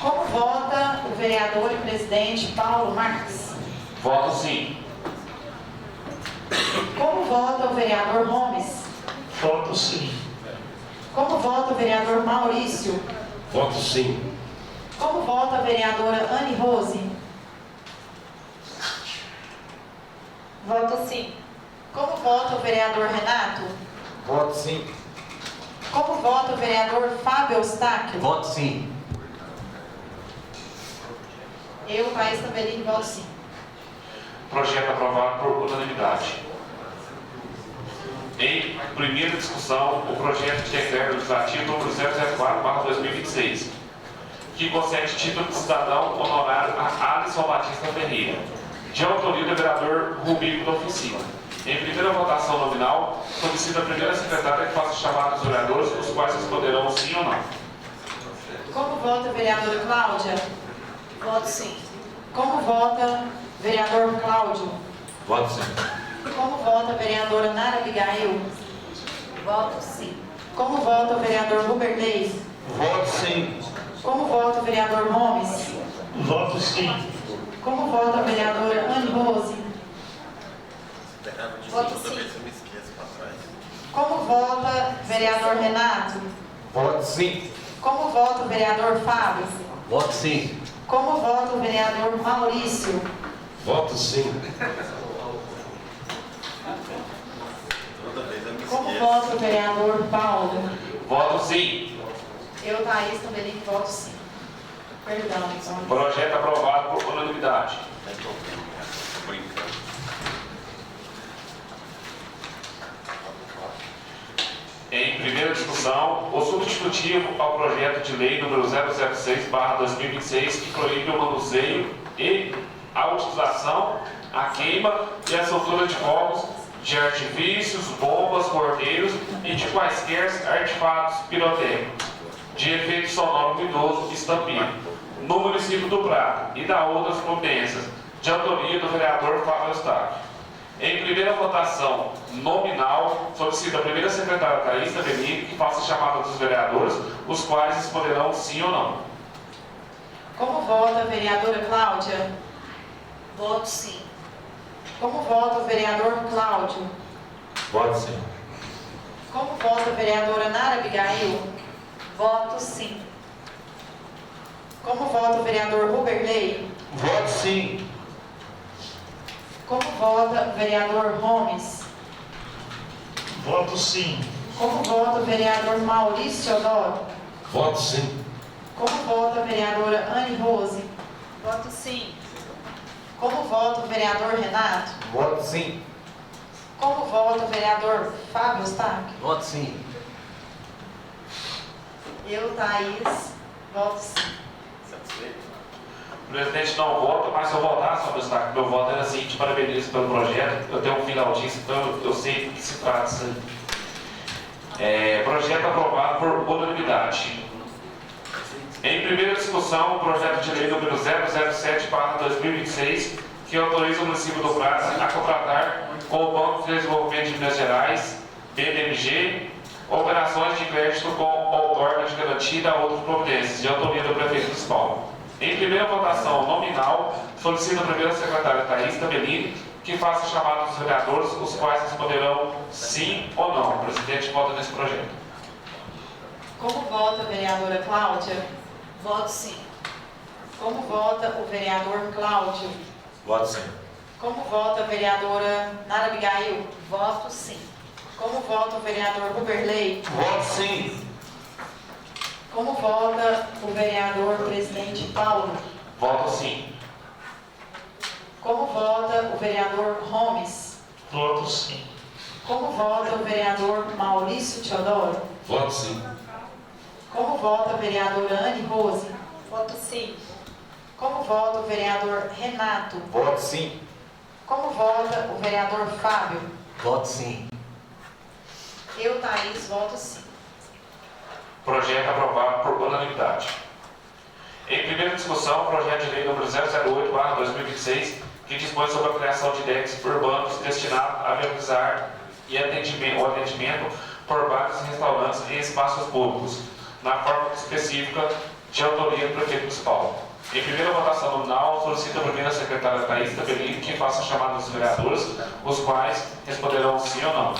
Como vota o vereador e presidente Paulo Marques? Voto sim. Como vota o vereador Gomes? Voto sim. Como vota o vereador Maurício? Voto sim. Como vota a vereadora Anne Rose? Voto sim. Como vota o vereador Renato? Voto sim. Como vota o vereador Fábio Eustáquio? Voto sim. Eu, Thaís Tamberini, voto sim. Projeto aprovado por unanimidade. Em primeira discussão, o projeto de decreto legislativo número 004/2026, que concede título de cidadão honorário a Alisson Batista Ferreira, de autoria do vereador Rubinho da Oficina. Em primeira votação nominal, solicita a primeira secretária que faça chamada dos vereadores, os quais responderão sim ou não. Como vota a vereadora Cláudia? Voto sim. Como vota o vereador Cláudio? Voto sim. Como vota a vereadora Nara Abigail? Voto sim. Como vota o vereador Ruberley? Voto sim. Como vota o vereador Gomes? Voto sim. Como vota a vereadora Anne Rose? Voto sim. Como vota o vereador Renato? Voto sim. Como vota o vereador Fábio? Voto sim. Como vota o vereador Maurício? Voto sim. Como vota o vereador Paulo? Voto sim. Eu, Thaís Tamberini, voto sim. Perdão, então. Projeto aprovado por unanimidade. Em primeira discussão, o substitutivo ao projeto de lei número 006/2026, que proíbe o manuseio e a utilização, a queima e a soltura de fogos de artifícios, bombas, cordeiros e de quaisquer artefatos pirotécnicos de efeito sonoro ruidoso estampilha no município do Prata e da outras providências, de autoria do vereador Fábio Eustáquio. Em primeira votação nominal, solicita a primeira secretária Thaís Tamberini que faça a chamada dos vereadores, os quais responderão sim ou não. Como vota a vereadora Cláudia? Voto sim. Como vota o vereador Cláudio? Voto sim. Como vota a vereadora Nara Abigail? Voto sim. Como vota o vereador Ruberley? Voto sim. Como vota o vereador Gomes? Voto sim. Como vota o vereador Maurício Teodoro? Voto sim. Como vota a vereadora Anne Rose? Voto sim. Como vota o vereador Renato? Voto sim. Como vota o vereador Fábio Eustáquio? Voto sim. Eu, Thaís, voto sim. Satisfeito? O presidente não vota, mas se eu votar sobre o destaque, meu voto era assim, te parabenizo pelo projeto. Eu tenho um filho autista, então eu sei do que se trata isso aí. Projeto aprovado por unanimidade. Em primeira discussão, o projeto de lei número 007/2026, que autoriza o município do Brás a contratar com o Banco de Desenvolvimento de Minas Gerais, BDMG, operações de crédito com outorga de garantia a outras providências, de autoria do prefeito municipal. Em primeira votação nominal, solicito a primeira secretária Thaís Tabellini que faça chamada dos vereadores, os quais responderão sim ou não. O presidente vota nesse projeto. Como vota a vereadora Cláudia? Voto sim. Como vota o vereador Cláudio? Voto sim. Como vota a vereadora Nara Abigail? Voto sim. Como vota o vereador Ruberley? Voto sim. Como vota o vereador presidente Paulo? Voto sim. Como vota o vereador Gomes? Voto sim. Como vota o vereador Maurício Teodoro? Voto sim. Como vota a vereadora Anne Rose? Voto sim. Como vota o vereador Renato? Voto sim. Como vota o vereador Fábio? Voto sim. Eu, Thaís, voto sim. Projeto aprovado por unanimidade. Em primeira discussão, o projeto de lei número 008/2026, que dispõe sobre a criação de DECs urbanos destinados a viabilizar o atendimento por bares e restaurantes em espaços públicos, na forma específica de autoria do prefeito municipal. Em primeira votação nominal, solicito a primeira secretária Thaís Tabellini que faça a chamada dos vereadores, os quais responderão sim ou não.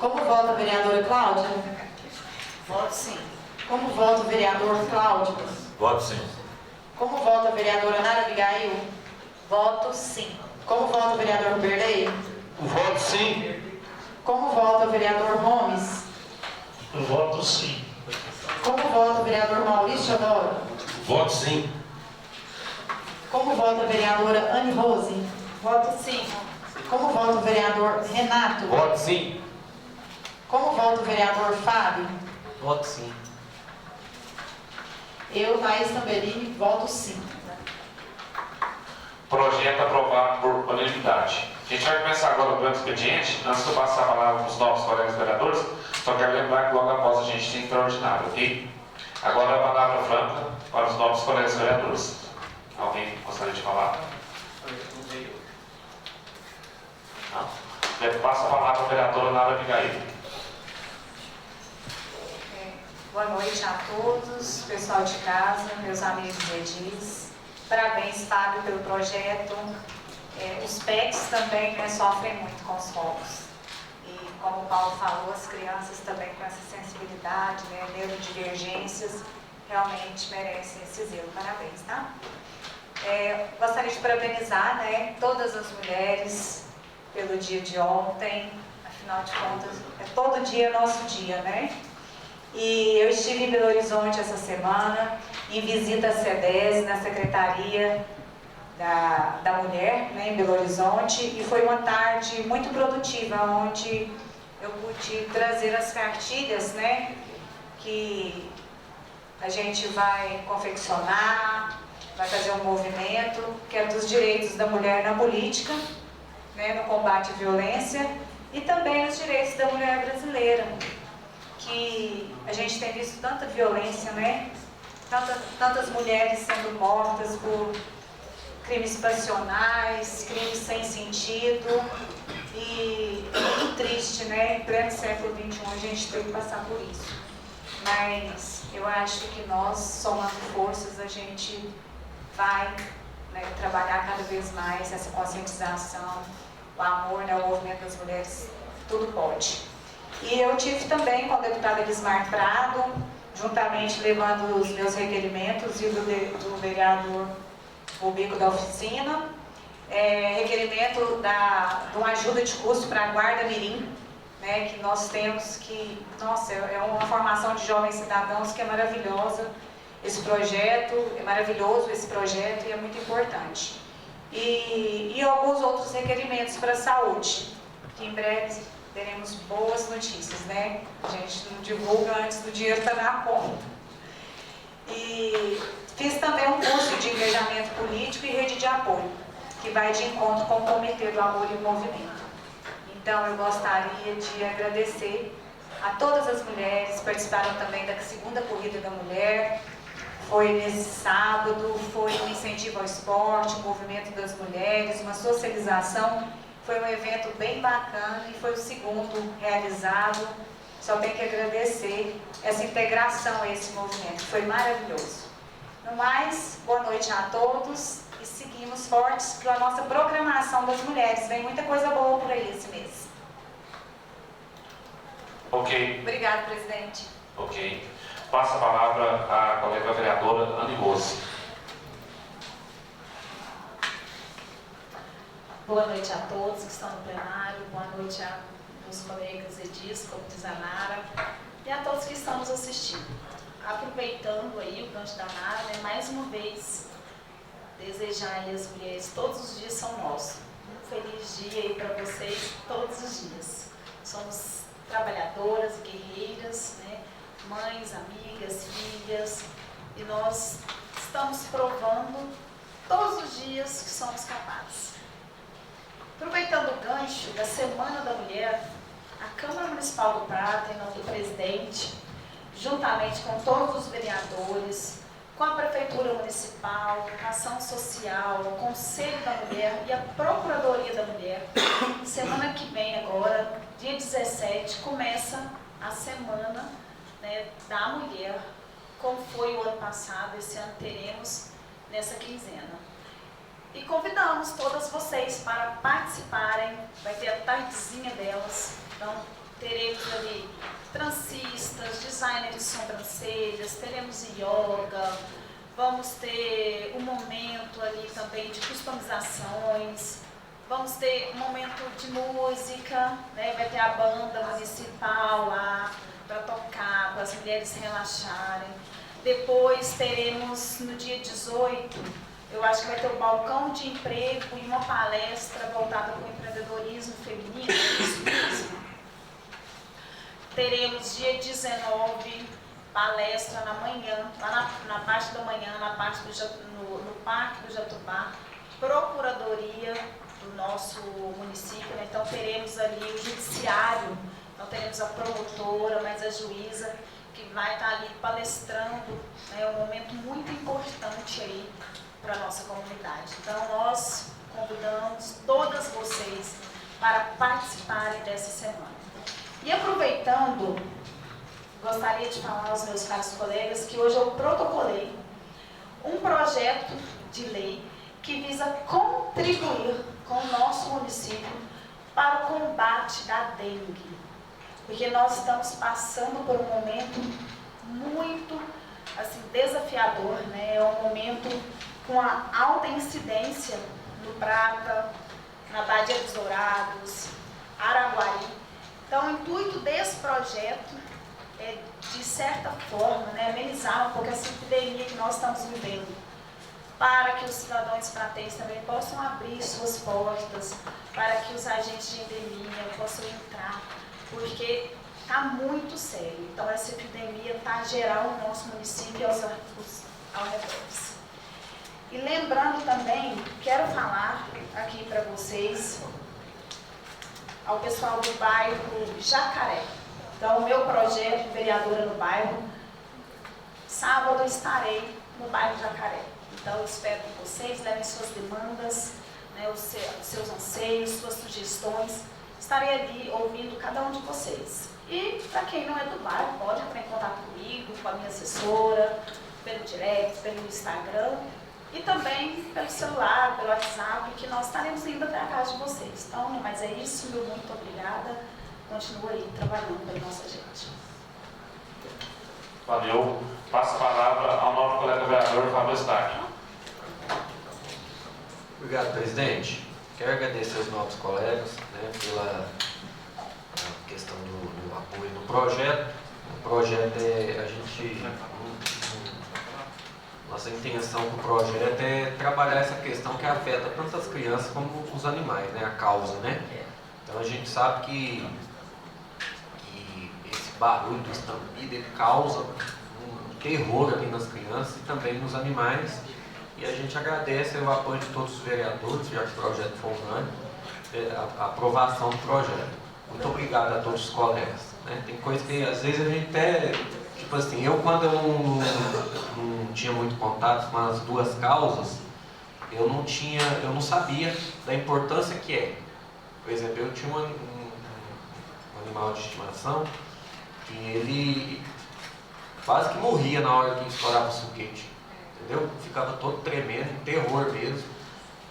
Como vota a vereadora Cláudia? Voto sim. Como vota o vereador Cláudio? Voto sim. Como vota a vereadora Nara Abigail? Voto sim. Como vota o vereador Ruberley? Voto sim. Como vota o vereador Gomes? Voto sim. Como vota o vereador Maurício Teodoro? Voto sim. Como vota a vereadora Anne Rose? Voto sim. Como vota o vereador Renato? Voto sim. Como vota o vereador Fábio? Voto sim. Eu, Thaís Tabellini, voto sim. Projeto aprovado por unanimidade. A gente vai começar agora o plano expediente. Antes de eu passar a palavra para os novos colegas vereadores, só quero lembrar que logo após a gente tem extraordinário, ok? Agora a palavra franca para os novos colegas vereadores. Alguém gostaria de falar? Não? Passa a palavra para a vereadora Nara Abigail. Boa noite a todos, pessoal de casa, meus amigos edis. Parabéns, Fábio, pelo projeto. Os PECs também sofrem muito com os fogos. E como o Paulo falou, as crianças também com essa sensibilidade, neurodivergências, realmente merecem esse zelo. Parabéns, tá? Gostaria de parabenizar todas as mulheres pelo dia de ontem. Afinal de contas, todo dia é nosso dia, né? E eu estive em Belo Horizonte essa semana, em visita à SEDES, na Secretaria da Mulher, em Belo Horizonte, e foi uma tarde muito produtiva, onde eu pude trazer as cartilhas, que a gente vai confeccionar, vai fazer um movimento, que é dos direitos da mulher na política, no combate à violência, e também os direitos da mulher brasileira, que a gente tem visto tanta violência, tantas mulheres sendo mortas por crimes passionais, crimes sem sentido, e é muito triste, em pleno século XXI, a gente tem que passar por isso. Mas eu acho que nós, somando forças, a gente vai trabalhar cada vez mais essa conscientização, o amor, o movimento das mulheres, tudo pode. E eu tive também com a deputada Elismar Prado, juntamente levando os meus requerimentos e do vereador Rubico da oficina, requerimento de uma ajuda de custo para a Guarda Mirim, né, que nós temos que, nossa, é uma formação de jovens cidadãos que é maravilhosa. Esse projeto, é maravilhoso esse projeto e é muito importante. E alguns outros requerimentos para a saúde, que em breve teremos boas notícias, né? A gente não divulga antes do dinheiro estar na conta. E fiz também um curso de engajamento político e rede de apoio, que vai de encontro com o Comitê do Amor e Movimento. Então, eu gostaria de agradecer a todas as mulheres que participaram também da segunda Corrida da Mulher. Foi nesse sábado, foi um incentivo ao esporte, um movimento das mulheres, uma socialização. Foi um evento bem bacana e foi o segundo realizado. Só tenho que agradecer essa integração a esse movimento, foi maravilhoso. No mais, boa noite a todos e seguimos fortes para a nossa programação das mulheres. Vem muita coisa boa por aí esse mês. Ok. Obrigada, presidente. Ok. Passa a palavra à colega vereadora Anne Rose. Boa noite a todos que estão no plenário, boa noite a meus colegas Edis, como diz a Nara, e a todos que estão nos assistindo. Aproveitando aí o gancho da Nara, né, mais uma vez, desejar aí às mulheres, todos os dias são nossos. Um feliz dia aí para vocês, todos os dias. Somos trabalhadoras, guerreiras, né, mães, amigas, filhas, e nós estamos provando todos os dias que somos capazes. Aproveitando o gancho da Semana da Mulher, a Câmara Municipal do Prata, em nome do presidente, juntamente com todos os vereadores, com a Prefeitura Municipal, a Ação Social, o Conselho da Mulher e a Procuradoria da Mulher, semana que vem agora, dia 17, começa a Semana, né, da Mulher, como foi o ano passado, esse ano teremos nessa quinzena. E convidamos todas vocês para participarem, vai ter a tardezinha delas, então teremos ali trancistas, designers de sobrancelhas, teremos yoga, vamos ter um momento ali também de customizações, vamos ter um momento de música, né? Vai ter a banda municipal lá para tocar, para as mulheres relaxarem. Depois teremos no dia 18, eu acho que vai ter o balcão de emprego e uma palestra voltada para o empreendedorismo feminino. Isso mesmo. Teremos dia 19, palestra na manhã, lá na parte da manhã, no Parque do Jatobá, Procuradoria do nosso município, né? Então teremos ali o judiciário, então teremos a promotora, mais a juíza, que vai estar ali palestrando, né? Um momento muito importante aí para a nossa comunidade. Então, nós convidamos todas vocês para participarem dessa semana. E aproveitando, gostaria de falar aos meus caros colegas que hoje eu protocolei um projeto de lei que visa contribuir com o nosso município para o combate da dengue. Porque nós estamos passando por um momento muito assim, desafiador, né? É um momento com a alta incidência no Prata, na Badia dos Dourados, Araguari. Então, o intuito desse projeto é, de certa forma, né, amenizar um pouco essa epidemia que nós estamos vivendo, para que os cidadãos pratenses também possam abrir suas portas, para que os agentes de endemia possam entrar, porque está muito sério. Então, essa epidemia está geral no nosso município e aos arredores. E lembrando também, quero falar aqui para vocês, ao pessoal do bairro Jacaré. Então, o meu projeto, vereadora no bairro, sábado estarei no bairro Jacaré. Então, eu espero que vocês levem suas demandas, né, os seus anseios, suas sugestões. Estarei ali ouvindo cada um de vocês. E, para quem não é do bairro, pode entrar em contato comigo, com a minha assessora, pelo direct, pelo Instagram. E também pelo celular, pelo WhatsApp, que nós estaremos indo até a casa de vocês. Então, mas é isso, meu muito obrigada. continua aí trabalhando para nossa gente. Valeu. Passo a palavra ao nosso colega vereador Fábio Eustáquio. Obrigado, presidente. Quero agradecer aos novos colegas, né, pela questão do apoio no projeto. O projeto nossa intenção com o projeto é trabalhar essa questão que afeta tanto as crianças como os animais, né, a causa, né? Então a gente sabe que esse barulho do estampido ele causa um terror aqui nas crianças e também nos animais. E a gente agradece o apoio de todos os vereadores, já que o projeto foi unânime, a aprovação do projeto. Muito obrigado a todos os colegas. Né? Tem coisa que às vezes a gente até, tipo assim, quando eu não tinha muito contato com as duas causas, eu não sabia da importância que é. Por exemplo, eu tinha um animal de estimação que ele quase que morria na hora que estourava o suquete. Entendeu? Ficava todo tremendo, um terror mesmo.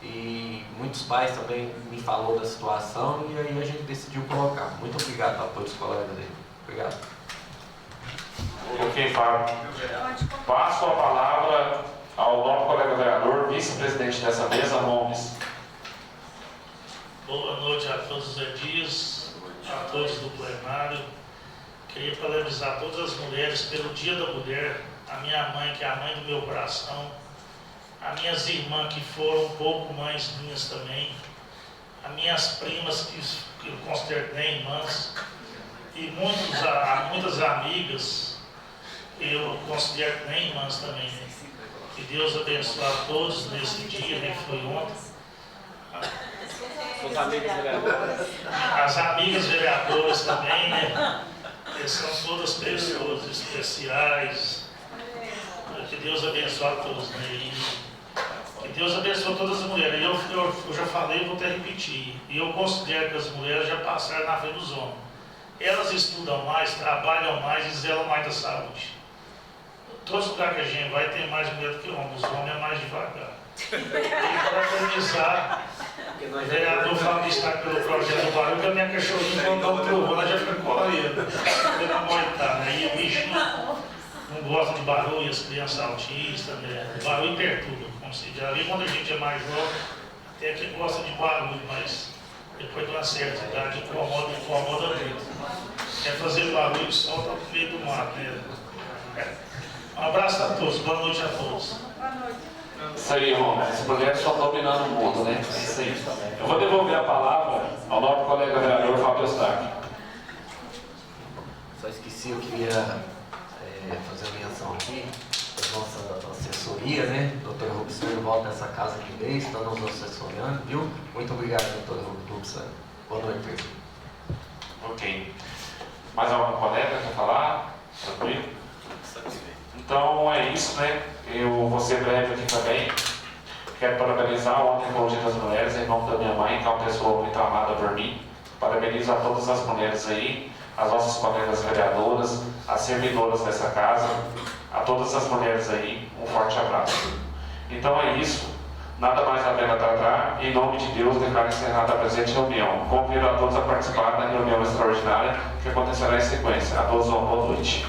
E muitos pais também me falaram da situação e aí a gente decidiu colocar. Muito obrigado pelo apoio dos colegas dele. Obrigado. Ok, Fábio. Passo a palavra ao nosso colega vereador, vice-presidente dessa mesa, Gomes. Boa noite a todos os edis, a todos do plenário. Queria parabenizar todas as mulheres pelo Dia da Mulher, a minha mãe, que é a mãe do meu coração, as minhas irmãs, que foram um pouco mães minhas também, as minhas primas, que eu considero nem irmãs, e muitas amigas, que eu considero nem irmãs também. Né? Que Deus abençoe a todos nesse dia, né, que foi ontem. Os amigos vereadores. As amigas vereadoras também, né? São todas pessoas especiais. Que Deus abençoe a todos, né? E que Deus abençoe todas as mulheres. Eu já falei, vou até repetir. E eu considero que as mulheres já passaram na frente dos homens. Elas estudam mais, trabalham mais e zelam mais da saúde. Todos os lugares que a gente vai tem mais mulher do que homem. Os homens é mais devagar. E para finalizar, o vereador Fábio está pelo projeto do barulho, que a minha cachorrinha mandou um trovão, ela já fica correndo. Pela moitada, né? E o bichinho não gosta de barulho, as crianças autistas, né? O barulho perturba, como se já vê quando a gente é mais jovem, até que gosta de barulho, mas depois de uma certa idade incomoda muito. Quer fazer barulho, solta no meio do mato, né? Um abraço a todos, boa noite a todos. Isso aí, irmão. As mulheres estão dominando o mundo, né? Isso aí. Eu vou devolver a palavra ao nosso colega vereador Fábio Eustáquio. Só esqueci, eu queria fazer uma menção aqui da nossa assessoria, né? Doutora Robson volta nessa casa de vez, está nos assessorando, viu? Muito obrigado, doutora Robson. Boa noite, presidente. Ok. Mais algum colega quer falar? Tranquilo? Então é isso, né? Eu vou ser breve aqui também. Quero parabenizar ontem foi o Dia das Mulheres, em nome da minha mãe, que é uma pessoa muito amada por mim. Parabenizo a todas as mulheres aí, as nossas colegas vereadoras, as servidoras dessa casa, a todas as mulheres aí, um forte abraço. Então é isso, nada mais a pena tratar. Em nome de Deus, declaro encerrada a presente reunião. Convido a todos a participar da reunião extraordinária que acontecerá em sequência. A todos uma boa noite.